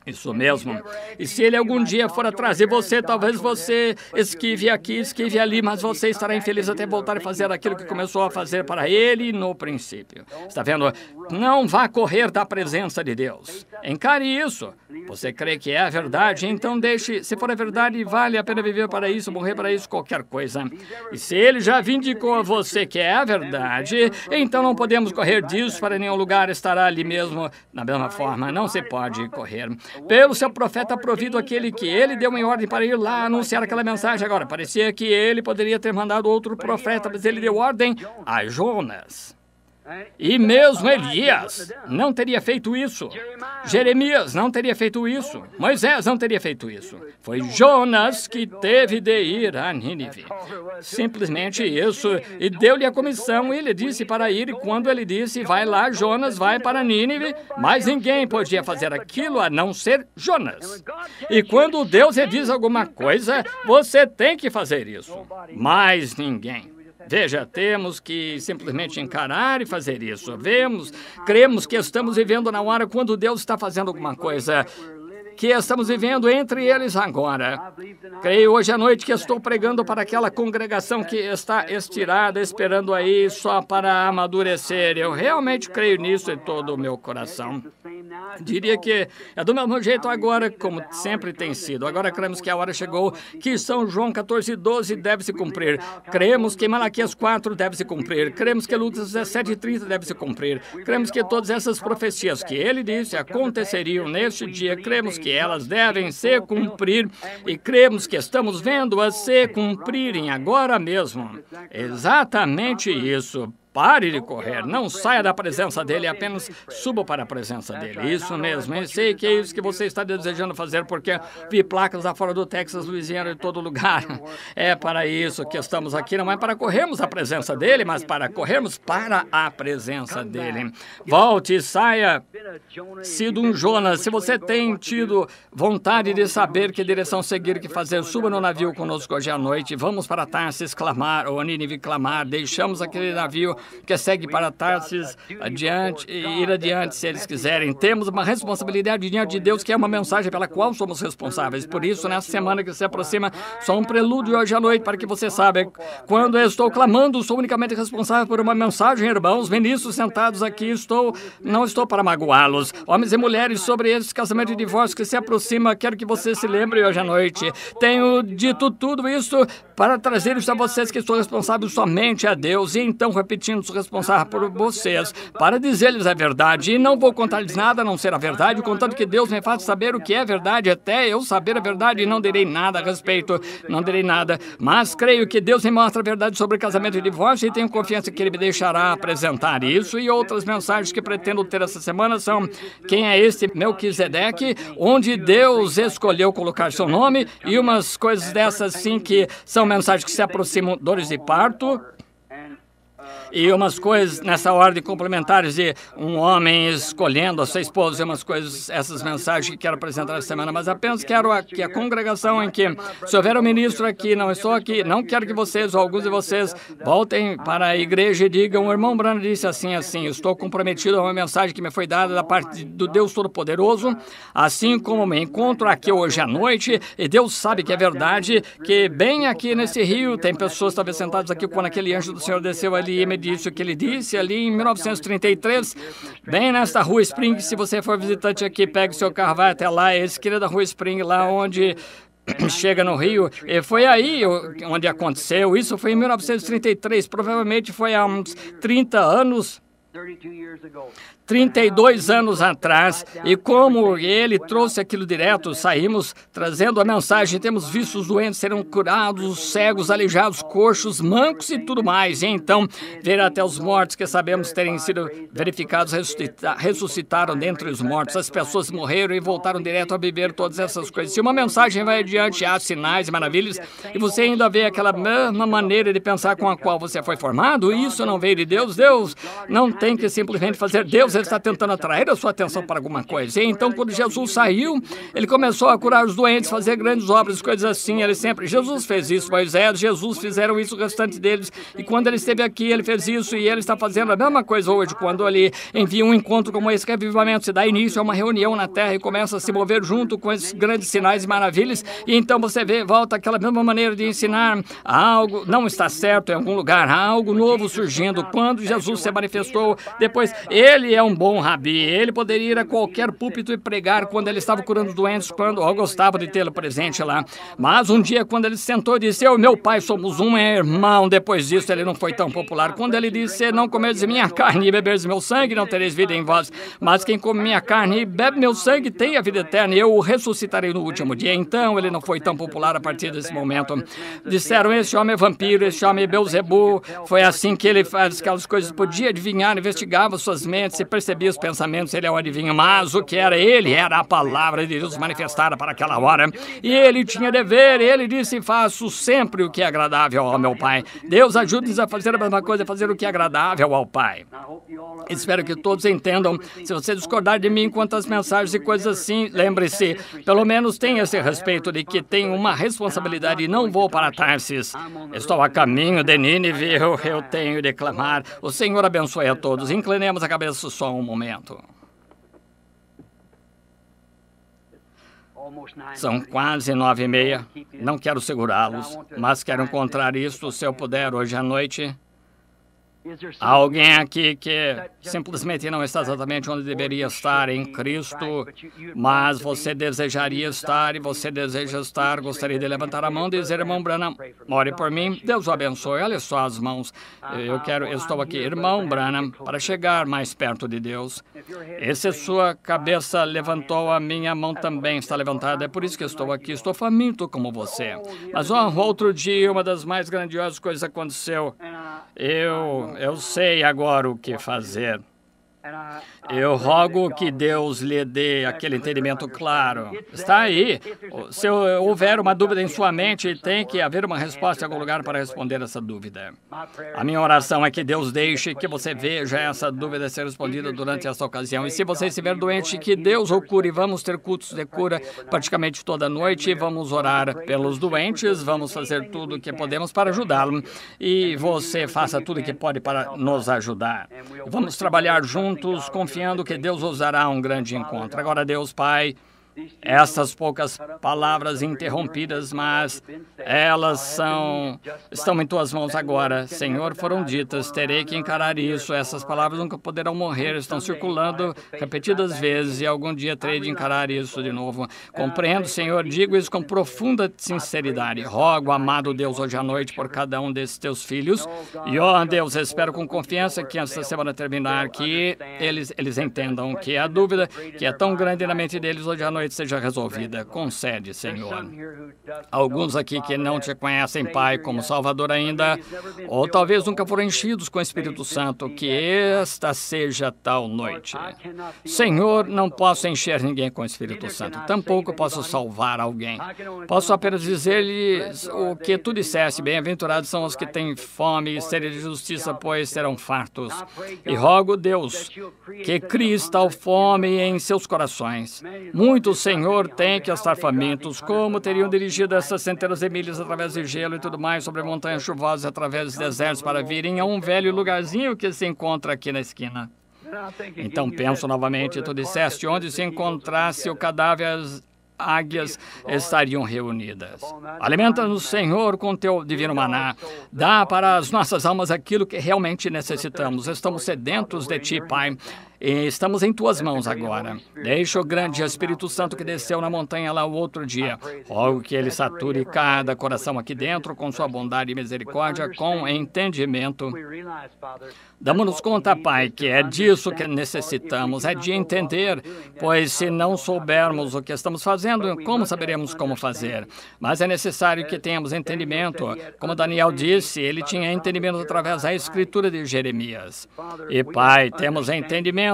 Isso mesmo. E se ele algum dia for atrás de você, talvez você esquive aqui, esquive ali, mas você estará infeliz até voltar a fazer aquilo que começou a fazer para ele no princípio. Está vendo? Não vá correr da presença de Deus. Encare isso. Você crê que é a verdade, então deixe. Se for a verdade, vale a pena viver para isso, morrer para isso, qualquer coisa. E se ele já vindicou a você que é a verdade, então não podemos correr disso para nenhum lugar, estará ali mesmo, da mesma forma. Não se pode correr. Pelo seu profeta provido, aquele que ele deu em ordem para ir lá anunciar aquela mensagem. Agora, parecia que ele poderia ter mandado outro profeta, mas ele deu ordem a Jonas. E mesmo Elias não teria feito isso. Jeremias não teria feito isso. Moisés não teria feito isso. Foi Jonas que teve de ir a Nínive. Simplesmente isso. E deu-lhe a comissão e ele disse para ir. E quando ele disse, vai lá, Jonas, vai para Nínive, mas ninguém podia fazer aquilo a não ser Jonas. E quando Deus lhe diz alguma coisa, você tem que fazer isso. Mais ninguém. Veja, temos que simplesmente encarar e fazer isso. Cremos que estamos vivendo na hora quando Deus está fazendo alguma coisa, que estamos vivendo entre eles agora. Creio hoje à noite que estou pregando para aquela congregação que está estirada, esperando aí só para amadurecer. Eu realmente creio nisso de todo o meu coração. Diria que é do mesmo jeito agora, como sempre tem sido. Agora cremos que a hora chegou, que São João 14:12 deve se cumprir. Cremos que Malaquias 4 deve se cumprir. Cremos que Lucas 17:30 deve se cumprir. Cremos que todas essas profecias que ele disse aconteceriam neste dia, cremos que elas devem se cumprir e cremos que estamos vendo-as se cumprirem agora mesmo. Exatamente isso. Pare de correr, não saia da presença dele, apenas suba para a presença dele. Isso mesmo, eu sei que é isso que você está desejando fazer, porque vi placas lá fora do Texas, Louisiana, em todo lugar. É para isso que estamos aqui, não é para corrermos a presença dele, mas para corrermos para a presença dele. Volte, saia, sido um Jonas. Se você tem tido vontade de saber que direção seguir, que fazer, suba no navio conosco hoje à noite. Vamos para Tarsis clamar, ou Nínive clamar. Deixamos aquele navio que segue para Tarsis adiante e ir adiante se eles quiserem. Temos uma responsabilidade diante de Deus, que é uma mensagem pela qual somos responsáveis. Por isso, nessa semana que se aproxima, só um prelúdio hoje à noite para que você saiba. Quando eu estou clamando, sou unicamente responsável por uma mensagem, irmãos. Ministros sentados aqui, não estou para magoá-los. Homens e mulheres, sobre esse casamento e divórcio que se aproxima, quero que você se lembre hoje à noite. Tenho dito tudo isso para trazer isso a vocês, que estou responsável somente a Deus. E então, repetindo, sou responsável por vocês, para dizer-lhes a verdade. E não vou contar-lhes nada a não ser a verdade, contanto que Deus me faça saber o que é verdade, até eu saber a verdade, e não direi nada a respeito, não direi nada. Mas creio que Deus me mostra a verdade sobre casamento e divórcio, e tenho confiança que Ele me deixará apresentar isso. E outras mensagens que pretendo ter essa semana são: quem é este Melquisedeque, onde Deus escolheu colocar seu nome, e umas coisas dessas sim que são mensagens que se aproximam, dores de parto, e umas coisas nessa ordem complementares de um homem escolhendo a sua esposa, e umas coisas, essas mensagens que quero apresentar essa semana. Mas apenas quero que a congregação em que, se houver um ministro aqui, não estou aqui, não quero que vocês ou alguns de vocês voltem para a igreja e digam: o irmão Branham disse assim, assim. Eu estou comprometido a uma mensagem que me foi dada da parte do Deus Todo-Poderoso, assim como me encontro aqui hoje à noite, e Deus sabe que é verdade, que bem aqui nesse rio, tem pessoas talvez sentadas aqui quando aquele anjo do Senhor desceu ali e me disse o que ele disse ali em 1933, bem nesta Rua Spring. Se você for visitante aqui, pegue seu carro, vai até lá, é a esquina da Rua Spring, lá onde chega no Rio. E foi aí onde aconteceu. Isso foi em 1933, provavelmente foi há uns 30 anos. 32 anos atrás, e como ele trouxe aquilo direto, saímos trazendo a mensagem. Temos visto os doentes serem curados, os cegos, aleijados, coxos, mancos e tudo mais. E então, ver até os mortos que sabemos terem sido verificados ressuscitaram dentre os mortos. As pessoas morreram e voltaram direto a viver, todas essas coisas. Se uma mensagem vai adiante, há sinais e maravilhas, e você ainda vê aquela mesma maneira de pensar com a qual você foi formado, isso não veio de Deus. Deus não tem que simplesmente fazer. Deus, ele está tentando atrair a sua atenção para alguma coisa. E então, quando Jesus saiu, ele começou a curar os doentes, fazer grandes obras, coisas assim. Jesus fez isso, Moisés, Jesus fizeram isso, o restante deles. E quando ele esteve aqui, ele fez isso, e ele está fazendo a mesma coisa hoje, quando ele envia um encontro como esse, que é avivamento, se dá início a uma reunião na terra e começa a se mover junto com esses grandes sinais e maravilhas. E então você vê, volta aquela mesma maneira de ensinar algo, não está certo em algum lugar, há algo novo surgindo. Quando Jesus se manifestou, depois, ele é um bom rabi, ele poderia ir a qualquer púlpito e pregar quando ele estava curando os doentes, quando eu gostava de tê-lo presente lá. Mas um dia, quando ele sentou e disse: eu e meu pai somos um irmão, depois disso ele não foi tão popular. Quando ele disse: não comereis minha carne e beberes meu sangue, não tereis vida em vós, mas quem come minha carne e bebe meu sangue tem a vida eterna, e eu o ressuscitarei no último dia. Então ele não foi tão popular a partir desse momento. Disseram: esse homem é vampiro, esse homem é Beelzebub. Foi assim que ele faz aquelas coisas, podia adivinhar, investigava suas mentes e percebia os pensamentos. Ele é um adivinho, mas o que era ele? Era a palavra de Deus manifestada para aquela hora. E ele tinha dever, ele disse: faço sempre o que é agradável ao meu Pai. Deus ajude-nos a fazer a mesma coisa, a fazer o que é agradável ao Pai. Espero que todos entendam. Se você discordar de mim quanto às mensagens e coisas assim, lembre-se, pelo menos tenha esse respeito de que tenho uma responsabilidade e não vou para Tarsis. Estou a caminho de Nínive, eu tenho de clamar. O Senhor abençoe a todos. Inclinemos a cabeça só um momento. São quase 9h30. Não quero segurá-los, mas quero encontrar isso, se eu puder, hoje à noite. Há alguém aqui que simplesmente não está exatamente onde deveria estar em Cristo, mas você desejaria estar e você deseja estar, gostaria de levantar a mão e dizer: irmão Branham, ore por mim, Deus o abençoe. Olha só as mãos. Eu estou aqui, irmão Branham, para chegar mais perto de Deus. E se sua cabeça levantou, a minha mão também está levantada. É por isso que estou aqui, estou faminto como você. Mas outro dia, uma das mais grandiosas coisas aconteceu. Eu sei agora o que fazer. Eu rogo que Deus lhe dê aquele entendimento claro. Está aí. Se houver uma dúvida em sua mente, tem que haver uma resposta em algum lugar para responder essa dúvida. A minha oração é que Deus deixe que você veja essa dúvida ser respondida durante essa ocasião. E se você estiver doente, que Deus o cure. Vamos ter cultos de cura praticamente toda noite. Vamos orar pelos doentes. Vamos fazer tudo o que podemos para ajudá-lo. E você faça tudo o que pode para nos ajudar. Vamos trabalhar juntos, confiando que Deus usará um grande encontro. Agora, Deus Pai, essas poucas palavras interrompidas, mas elas estão em tuas mãos agora. Senhor, foram ditas, terei que encarar isso. Essas palavras nunca poderão morrer, estão circulando repetidas vezes e algum dia terei de encarar isso de novo. Compreendo, Senhor, digo isso com profunda sinceridade. Rogo, amado Deus, hoje à noite por cada um desses teus filhos. E, ó Deus, espero com confiança que essa semana terminar, que eles entendam que a dúvida que é tão grande na mente deles hoje à noite seja resolvida. Concede, Senhor. Alguns aqui que não te conhecem, Pai, como Salvador ainda, ou talvez nunca foram enchidos com o Espírito Santo, que esta seja tal noite. Senhor, não posso encher ninguém com o Espírito Santo, tampouco posso salvar alguém. Posso apenas dizer-lhes o que tu disseste, bem-aventurados são os que têm fome e sede de justiça, pois serão fartos. E rogo, Deus, que crie tal fome em seus corações. Muitos, Senhor, têm que estar famintos, como teriam dirigido essas centenas de milhas através de gelo e tudo mais, sobre montanhas chuvosas, através dos desertos, para virem a um velho lugarzinho que se encontra aqui na esquina. Então penso novamente, tu disseste, onde se encontrasse o cadáver, as águias estariam reunidas. Alimenta-nos, Senhor, com teu divino maná. Dá para as nossas almas aquilo que realmente necessitamos. Estamos sedentos de ti, Pai. E estamos em tuas mãos agora. Deixa o grande Espírito Santo que desceu na montanha lá o outro dia. Rogo que ele sature cada coração aqui dentro com sua bondade e misericórdia, com entendimento. Damos-nos conta, Pai, que é disso que necessitamos, é de entender, pois se não soubermos o que estamos fazendo, como saberemos como fazer? Mas é necessário que tenhamos entendimento. Como Daniel disse, ele tinha entendimento através da escritura de Jeremias. E, Pai, temos entendimento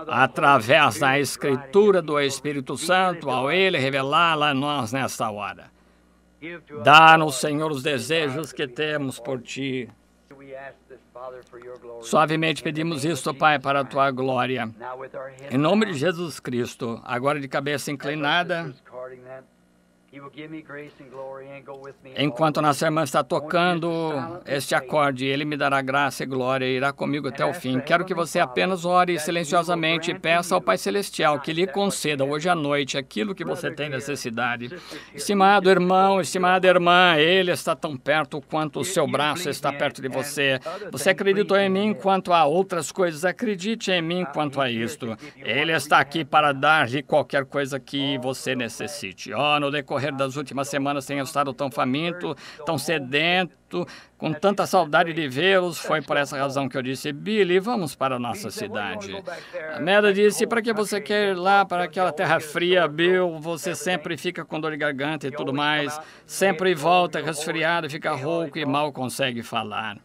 através da escritura do Espírito Santo, ao ele revelá-la a nós nesta hora. Dá-nos, Senhor, os desejos que temos por ti. Suavemente pedimos isto, Pai, para a tua glória. Em nome de Jesus Cristo, agora de cabeça inclinada, enquanto nossa irmã está tocando este acorde, ele me dará graça e glória e irá comigo até o fim. Quero que você apenas ore silenciosamente e peça ao Pai Celestial que lhe conceda hoje à noite aquilo que você tem necessidade. Estimado irmão, estimada irmã, ele está tão perto quanto o seu braço está perto de você. Você acreditou em mim quanto a outras coisas, acredite em mim quanto a isto. Ele está aqui para dar-lhe qualquer coisa que você necessite. No decorrer das últimas semanas tenho estado tão faminto, tão sedento, com tanta saudade de vê-los. Foi por essa razão que eu disse, Billy, vamos para a nossa cidade. A Meda disse, para que você quer ir lá para aquela terra fria, Bill? Você sempre fica com dor de garganta e tudo mais, sempre volta resfriado, fica rouco e mal consegue falar.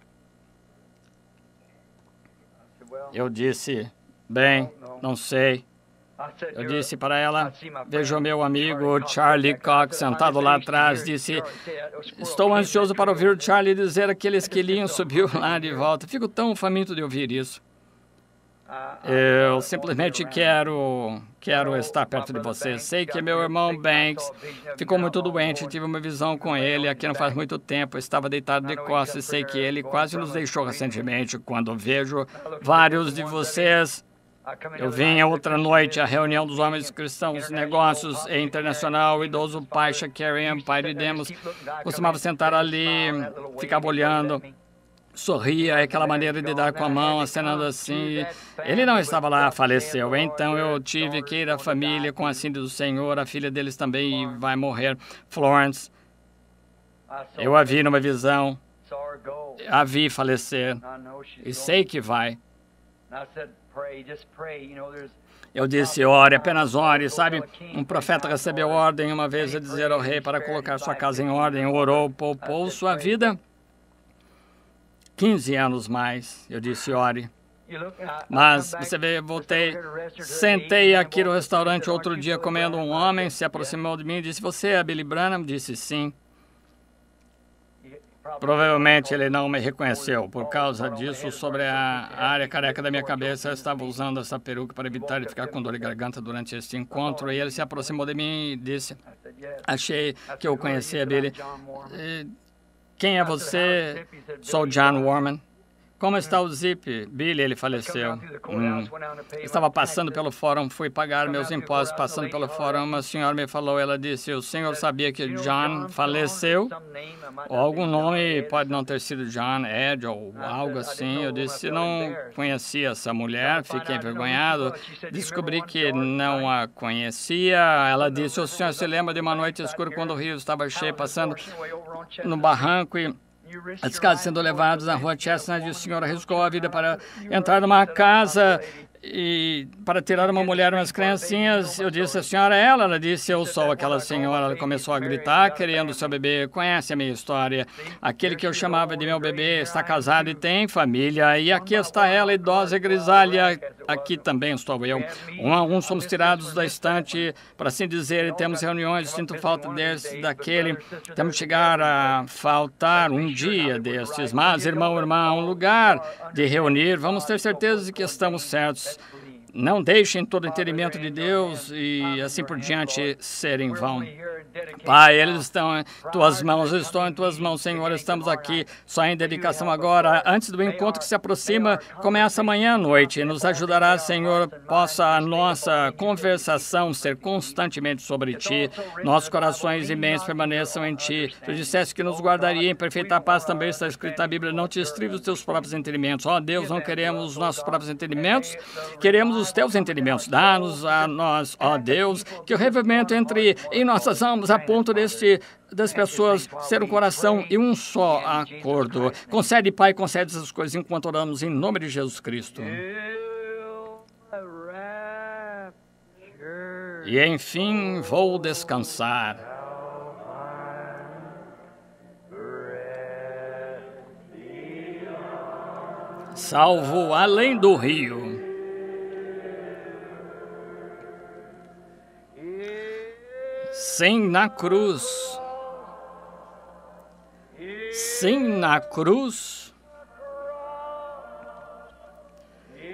Eu disse, bem, não sei. Eu disse para ela, vejo meu amigo Charlie Cox sentado lá atrás, disse, estou ansioso para ouvir o Charlie dizer aquele esquilinho subiu lá de volta. Fico tão faminto de ouvir isso. Eu simplesmente quero estar perto de você. Sei que meu irmão Banks ficou muito doente, tive uma visão com ele aqui não faz muito tempo, estava deitado de costas e sei que ele quase nos deixou recentemente. Quando vejo vários de vocês, eu vim outra noite à reunião dos homens cristãos, negócios e internacional, o idoso pai Shakarian, pai de Demos, costumava sentar ali, ficava olhando, sorria, aquela maneira de dar com a mão, acenando assim. Ele não estava lá, faleceu. Então eu tive que ir à família com a cinta do Senhor, a filha deles também vai morrer, Florence. Eu a vi numa visão, a vi falecer, e sei que vai. Eu disse, ore, apenas ore, sabe? Um profeta recebeu ordem uma vez de dizer ao rei para colocar sua casa em ordem, orou, poupou sua vida. 15 anos mais, eu disse, ore. Mas você vê, voltei, sentei aqui no restaurante outro dia comendo, um homem se aproximou de mim e disse, você é a Billy Branham? Disse sim. Provavelmente ele não me reconheceu. Por causa disso, sobre a área careca da minha cabeça, eu estava usando essa peruca para evitar de ficar com dor de garganta durante este encontro. E ele se aproximou de mim e disse, achei que eu conhecia Billy. Quem é você? Sou John Warman. Como está o Zip? Billy, ele faleceu. Estava passando pelo fórum, fui pagar meus impostos passando pelo fórum. Uma senhora me falou, ela disse, o senhor sabia que John faleceu? Ou algum nome, pode não ter sido John, Ed ou algo assim. Eu disse, não conhecia essa mulher, fiquei envergonhado. Descobri que não a conhecia. Ela disse, o senhor se lembra de uma noite escura quando o rio estava cheio, passando no barranco e as escadas sendo levadas na rua Chestnut, e o senhor arriscou a vida para entrar numa casa e para tirar uma mulher e umas criancinhas. Eu disse, a senhora é ela? Ela disse, eu sou aquela senhora. Ela começou a gritar, querendo seu bebê. Conhece a minha história. Aquele que eu chamava de meu bebê está casado e tem família. E aqui está ela, idosa e grisalha. Aqui também estou eu. Um a um somos tirados da estante, para assim dizer, e temos reuniões. Sinto falta desse, daquele. Temos que chegar a faltar um dia destes. Mas, irmão, irmã, um lugar de reunir. Vamos ter certeza de que estamos certos. Não deixem todo o entendimento de Deus e assim por diante ser em vão. Pai, eles estão em tuas mãos, eu estou em tuas mãos, Senhor. Estamos aqui só em dedicação agora, antes do encontro que se aproxima, começa amanhã à noite. Nos ajudará, Senhor, possa a nossa conversação ser constantemente sobre Ti. Nossos corações e mentes permaneçam em Ti. Tu disseste que nos guardaria em perfeita paz, também está escrito na Bíblia. Não te estribes os teus próprios entendimentos. Ó Deus, não queremos os nossos próprios entendimentos, queremos os teus entendimentos. Dá-nos a nós, ó Deus, que o revivimento entre em nossas almas a ponto das pessoas ser um coração e um só acordo. Concede, Pai, concede essas coisas enquanto oramos em nome de Jesus Cristo. E enfim vou descansar. Salvo além do rio. Sim, na cruz. Sim, na cruz.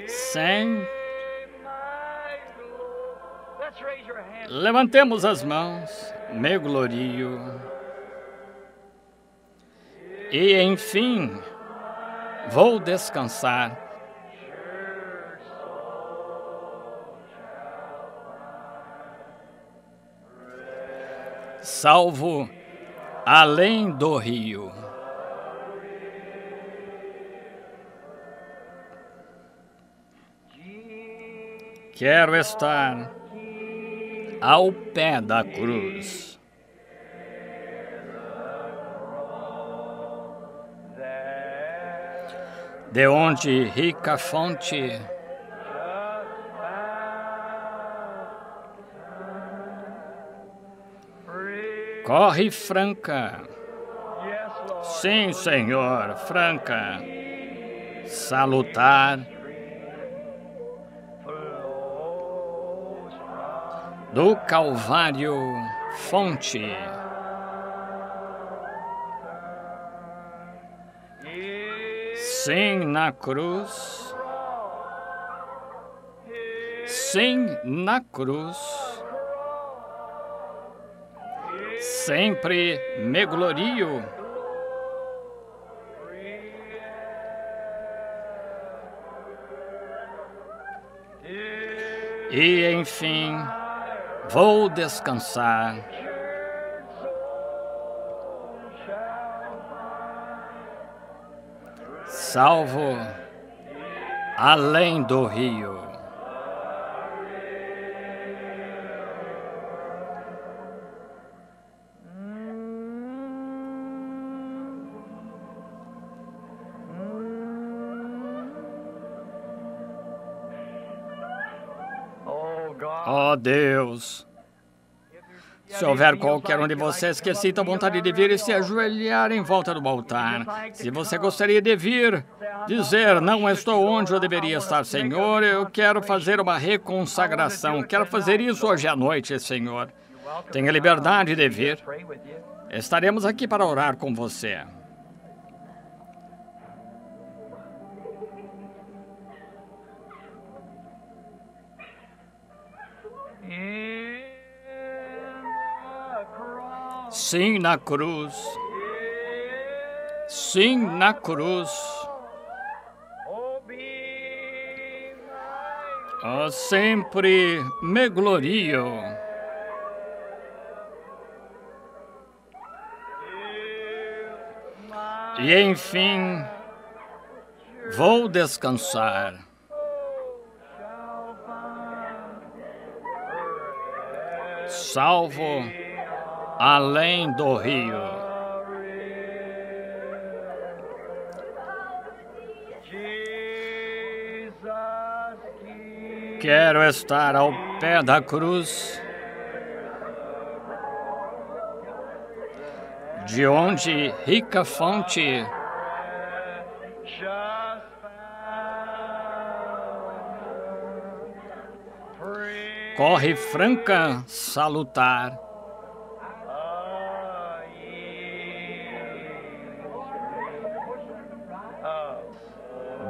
Sim. Levantemos as mãos, me glorio. E, enfim, vou descansar. Salvo além do rio. Quero estar ao pé da cruz. De onde rica fonte corre franca. Sim, Senhor, franca, salutar, do Calvário fonte. Sim, na cruz. Sim, na cruz. Sempre me glorio. E, enfim, vou descansar. Salvo além do rio. Ó Deus, Se houver qualquer um de vocês que sinta vontade de vir e se ajoelhar em volta do altar, se você gostaria de vir, dizer, não estou onde eu deveria estar, Senhor, eu quero fazer uma reconsagração, quero fazer isso hoje à noite, Senhor. Tenha liberdade de vir. Estaremos aqui para orar com você. Sim, na cruz. Sim, na cruz. Oh, sempre me glorio. E, enfim, vou descansar. Salvo além do rio. Quero estar ao pé da cruz, de onde rica fonte corre franca, salutar.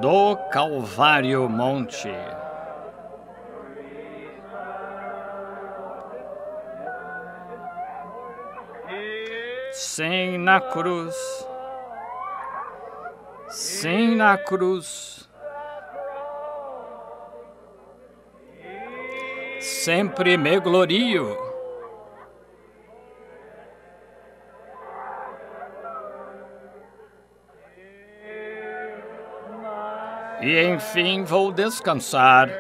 Do Calvário Monte. Sim, na cruz. Sim, na cruz. Sempre me glorio. E, enfim, vou descansar.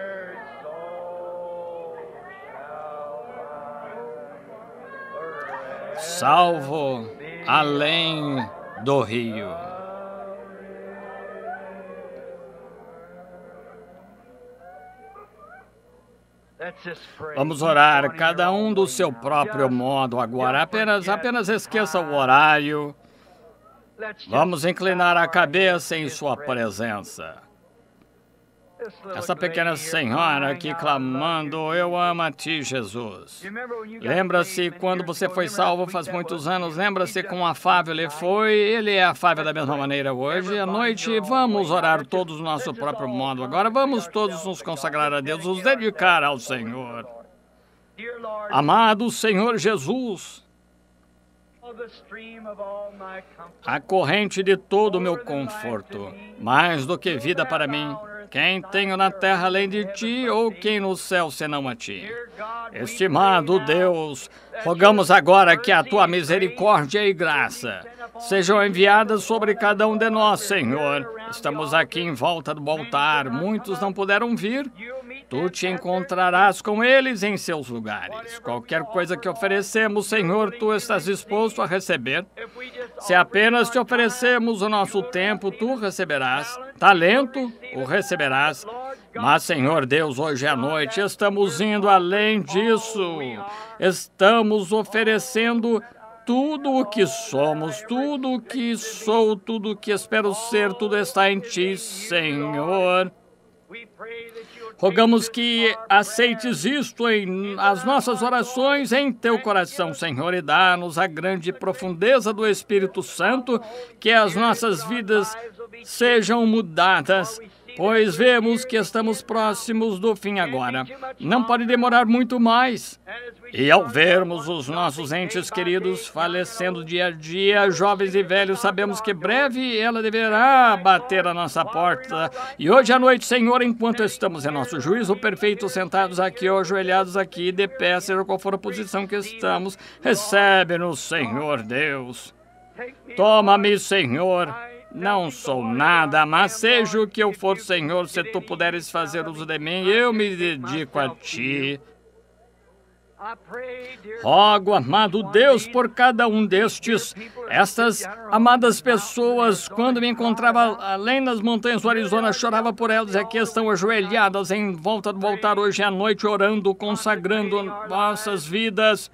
Salvo além do rio. Vamos orar, cada um do seu próprio modo agora. Apenas esqueça o horário. Vamos inclinar a cabeça em sua presença. Essa pequena senhora aqui clamando, eu amo a ti, Jesus. Lembra-se quando você foi salvo faz muitos anos, lembra-se quão afável ele foi, ele é afável da mesma maneira hoje. À noite, vamos orar todos do nosso próprio modo. Agora vamos todos nos consagrar a Deus, nos dedicar ao Senhor. Amado Senhor Jesus, a corrente de todo o meu conforto, mais do que vida para mim, quem tenho na terra além de ti, ou quem no céu senão a ti. Estimado Deus, rogamos agora que a tua misericórdia e graça sejam enviadas sobre cada um de nós, Senhor. Estamos aqui em volta do altar, muitos não puderam vir. Tu te encontrarás com eles em seus lugares. Qualquer coisa que oferecemos, Senhor, tu estás disposto a receber. Se apenas te oferecemos o nosso tempo, tu receberás. Talento, o receberás. Mas, Senhor Deus, hoje à noite estamos indo além disso. Estamos oferecendo tudo o que somos, tudo o que sou, tudo o que espero ser, tudo está em ti, Senhor. Rogamos que aceites isto em as nossas orações em teu coração, Senhor, e dá-nos a grande profundeza do Espírito Santo, que as nossas vidas sejam mudadas, pois vemos que estamos próximos do fim agora. Não pode demorar muito mais. E ao vermos os nossos entes queridos falecendo dia a dia, jovens e velhos, sabemos que breve ela deverá bater a nossa porta. E hoje à noite, Senhor, enquanto estamos em nosso juízo perfeito, sentados aqui ou ajoelhados aqui, de pé, seja qual for a posição que estamos, recebe-nos, Senhor Deus. Toma-me, Senhor. Não sou nada, mas seja o que eu for, Senhor, se tu puderes fazer uso de mim, eu me dedico a ti. Rogo, amado Deus, por cada um destes Essas amadas pessoas, quando me encontrava além das montanhas do Arizona, chorava por elas, e aqui estão ajoelhadas em volta do altar hoje à noite, orando, consagrando nossas vidas.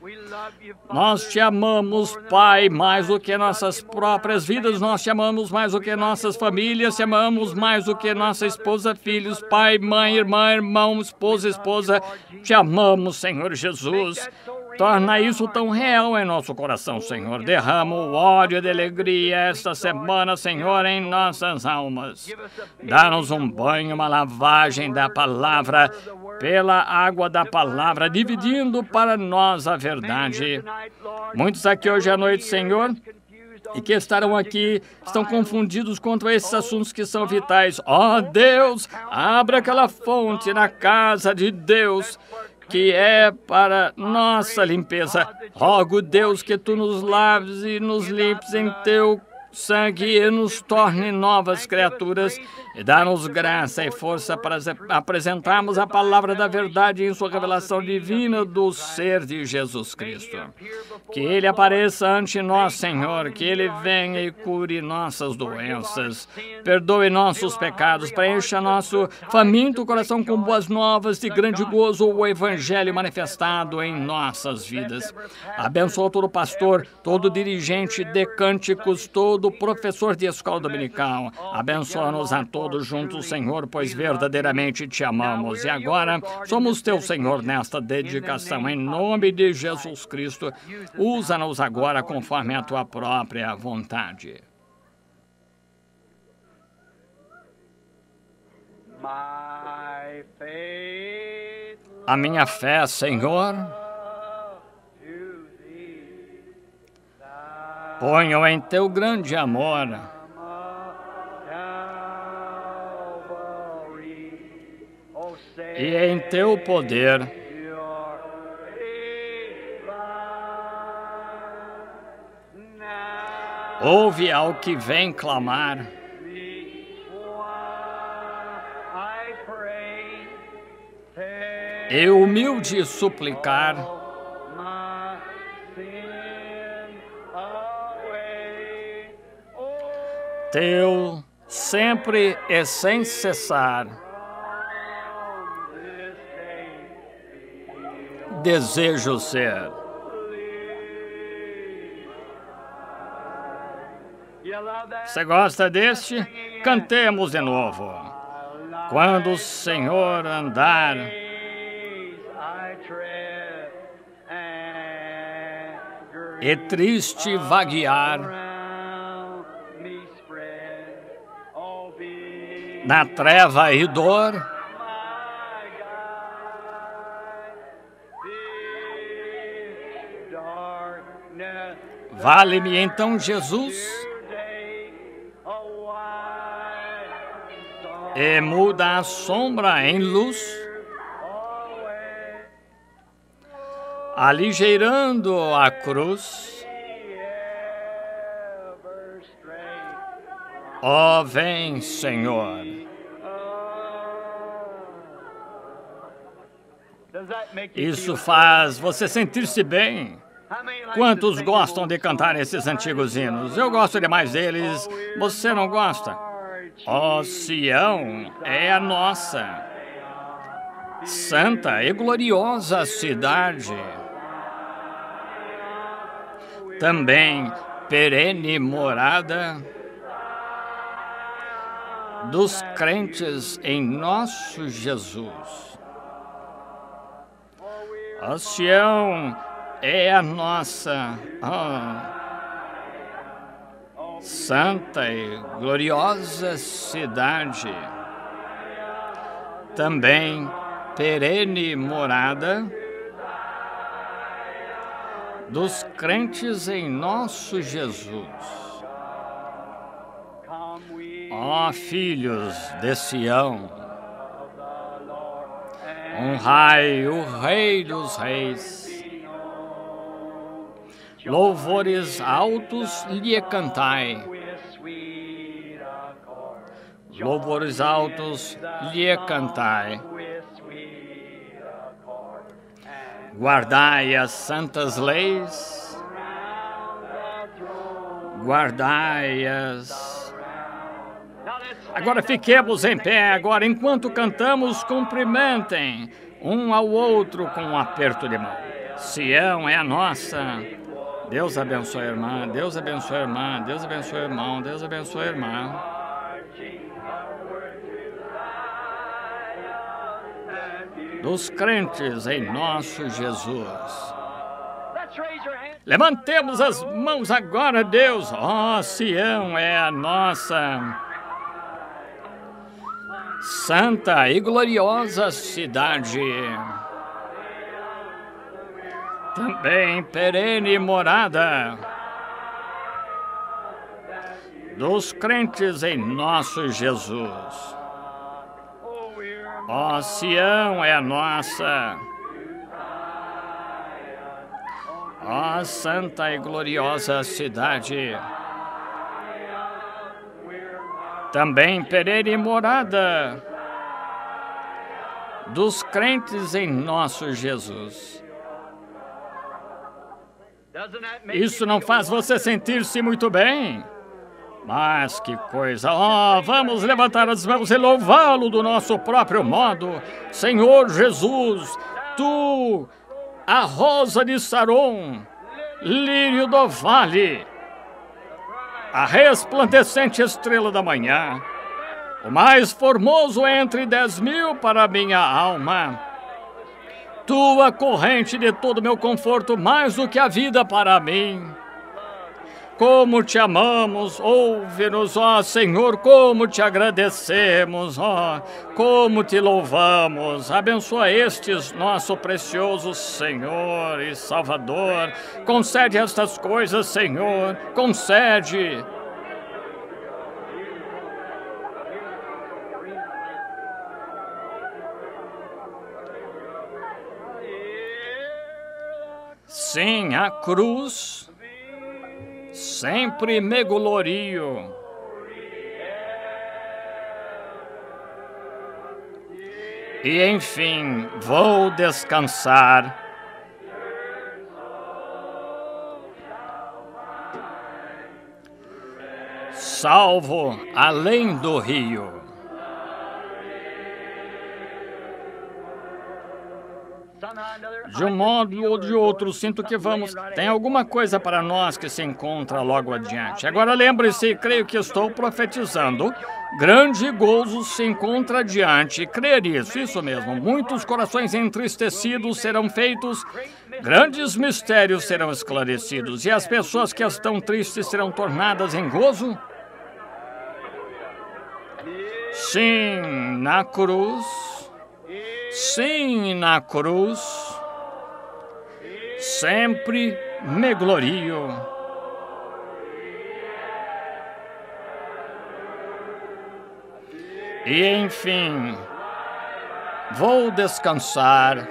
Nós te amamos, Pai, mais do que nossas próprias vidas. Nós te amamos mais do que nossas famílias. Te amamos mais do que nossa esposa, filhos, pai, mãe, irmã, irmão, esposa. Te amamos, Senhor Jesus. Torna isso tão real em nosso coração, Senhor. Derrama o óleo de alegria esta semana, Senhor, em nossas almas. Dá-nos um banho, uma lavagem da palavra, pela água da palavra, dividindo para nós a verdade. Muitos aqui hoje à noite, Senhor, e que estarão aqui, estão confundidos quanto a esses assuntos que são vitais. Ó Deus, abra aquela fonte na casa de Deus, que é para nossa limpeza. Rogo, Deus, que Tu nos laves e nos limpes em Teu sangue e nos torne novas criaturas, e dá-nos graça e força para apresentarmos a palavra da verdade em sua revelação divina do ser de Jesus Cristo. Que Ele apareça ante nós, Senhor, que Ele venha e cure nossas doenças, perdoe nossos pecados, preencha nosso faminto coração com boas novas de grande gozo, o Evangelho manifestado em nossas vidas. Abençoa todo pastor, todo dirigente de cânticos, todo professor de escola dominical. Abençoa-nos a todos juntos, Senhor, pois verdadeiramente te amamos. E agora somos teu, Senhor, nesta dedicação. Em nome de Jesus Cristo, usa-nos agora conforme a tua própria vontade. A minha fé, Senhor, ponho em teu grande amor e em teu poder. Ouve ao que vem clamar. E humilde suplicar. Teu sempre e sem cessar. Desejo ser. Você gosta deste? Cantemos de novo. Quando o Senhor andar e triste vaguear na treva e dor, vale-me então Jesus e muda a sombra em luz, aligeirando a cruz. Ó, vem, Senhor. Isso faz você sentir-se bem. Quantos gostam de cantar esses antigos hinos? Eu gosto demais deles. Você não gosta? Ó, Sião é a nossa santa e gloriosa cidade, também perene morada dos crentes em nosso Jesus. Ó, Sião é a nossa santa e gloriosa cidade, também perene morada dos crentes em nosso Jesus. Ó, filhos de Sião, honrai o Rei dos Reis. Louvores altos lhe cantai. Louvores altos lhe cantai. Guardai as santas leis guardai-as. Agora fiquemos em pé, agora enquanto cantamos, cumprimentem um ao outro com um aperto de mão. Sião é a nossa. Deus abençoe a irmã, Deus abençoe a irmã, Deus abençoe o irmão, Deus abençoe a irmã. Dos crentes em nosso Jesus. Levantemos as mãos agora, Deus. Ó, Sião é a nossa santa e gloriosa cidade. Também perene morada dos crentes em nosso Jesus. Ó, Sião é a nossa, ó, santa e gloriosa cidade. Também perene morada dos crentes em nosso Jesus. Isso não faz você sentir-se muito bem? Mas que coisa! Oh, vamos levantar as mãos e louvá-lo do nosso próprio modo. Senhor Jesus, tu, a rosa de Saron, lírio do vale, a resplandecente estrela da manhã, o mais formoso entre 10.000 para minha alma. Tua corrente de todo meu conforto, mais do que a vida para mim. Como te amamos, ouve-nos, ó Senhor, como te agradecemos, ó, como te louvamos. Abençoa estes, nosso precioso Senhor e Salvador. Concede estas coisas, Senhor, concede. Sim, a cruz sempre me glorio. E enfim, vou descansar. Salvo além do rio. De um modo ou de outro, sinto que vamos. Tem alguma coisa para nós que se encontra logo adiante. Agora lembre-se, creio que estou profetizando. Grande gozo se encontra adiante. Crer isso mesmo. Muitos corações entristecidos serão feitos, grandes mistérios serão esclarecidos. E as pessoas que estão tristes serão tornadas em gozo. Sim, na cruz. Sim, na cruz, sempre me glorio. E enfim, vou descansar.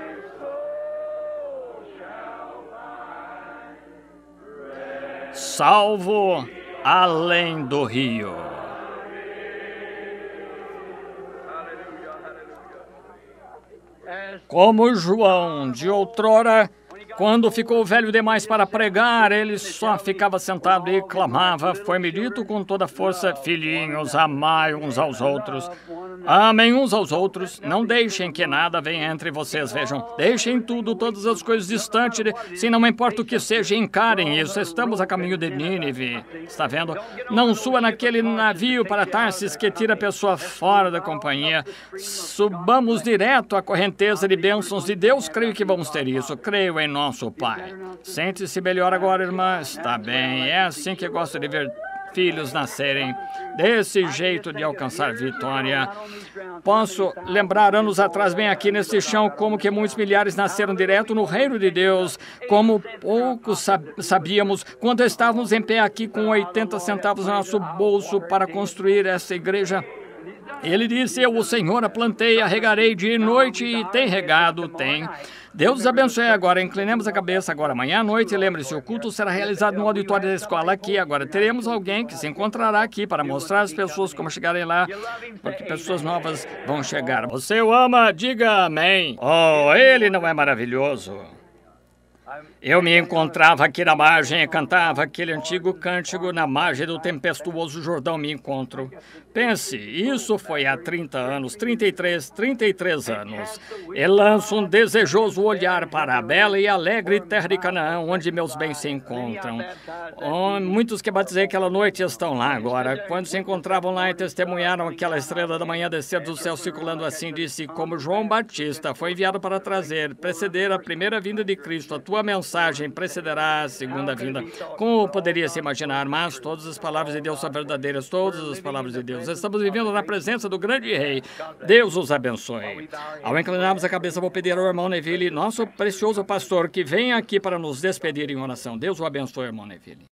Salvo além do rio. Como João, de outrora, quando ficou velho demais para pregar, ele só ficava sentado e clamava. Foi-me dito com toda força: filhinhos, amai uns aos outros. Amem uns aos outros. Não deixem que nada venha entre vocês. Vejam, deixem tudo, todas as coisas distantes. Se não importa o que seja, encarem isso. Estamos a caminho de Nínive. Está vendo? Não suba naquele navio para Tarsis que tira a pessoa fora da companhia. Subamos direto à correnteza de bênçãos de Deus. Creio que vamos ter isso. Creio em nosso Pai. Sente-se melhor agora, irmã? Está bem. É assim que gosto de ver filhos nascerem, desse jeito de alcançar vitória. Posso lembrar anos atrás, bem aqui nesse chão, como que muitos milhares nasceram direto no reino de Deus, como poucos sabíamos quando estávamos em pé aqui com 80 centavos no nosso bolso para construir essa igreja. Ele disse: eu, o Senhor, a plantei, a regarei dia e noite, e tem regado, tem. Deus os abençoe. Agora inclinemos a cabeça agora amanhã à noite. Lembre-se, o culto será realizado no auditório da escola aqui. Agora teremos alguém que se encontrará aqui para mostrar às pessoas como chegarem lá, porque pessoas novas vão chegar. Você o ama? Diga amém. Oh, ele não é maravilhoso? Eu me encontrava aqui na margem e cantava aquele antigo cântico na margem do tempestuoso Jordão me encontro. Pense, isso foi há 30 anos, 33 anos. E lanço um desejoso olhar para a bela e alegre terra de Canaã, onde meus bens se encontram. Oh, muitos que batizei aquela noite estão lá agora. Quando se encontravam lá e testemunharam aquela estrela da manhã descer do céu circulando assim, disse, como João Batista foi enviado para preceder a primeira vinda de Cristo, a tua mensagem precederá a segunda vinda. Como poderia se imaginar? Mas todas as palavras de Deus são verdadeiras, todas as palavras de Deus. Estamos vivendo na presença do grande rei. Deus os abençoe. Ao inclinarmos a cabeça, vou pedir ao irmão Neville, nosso precioso pastor, que venha aqui para nos despedir em oração. Deus o abençoe, irmão Neville.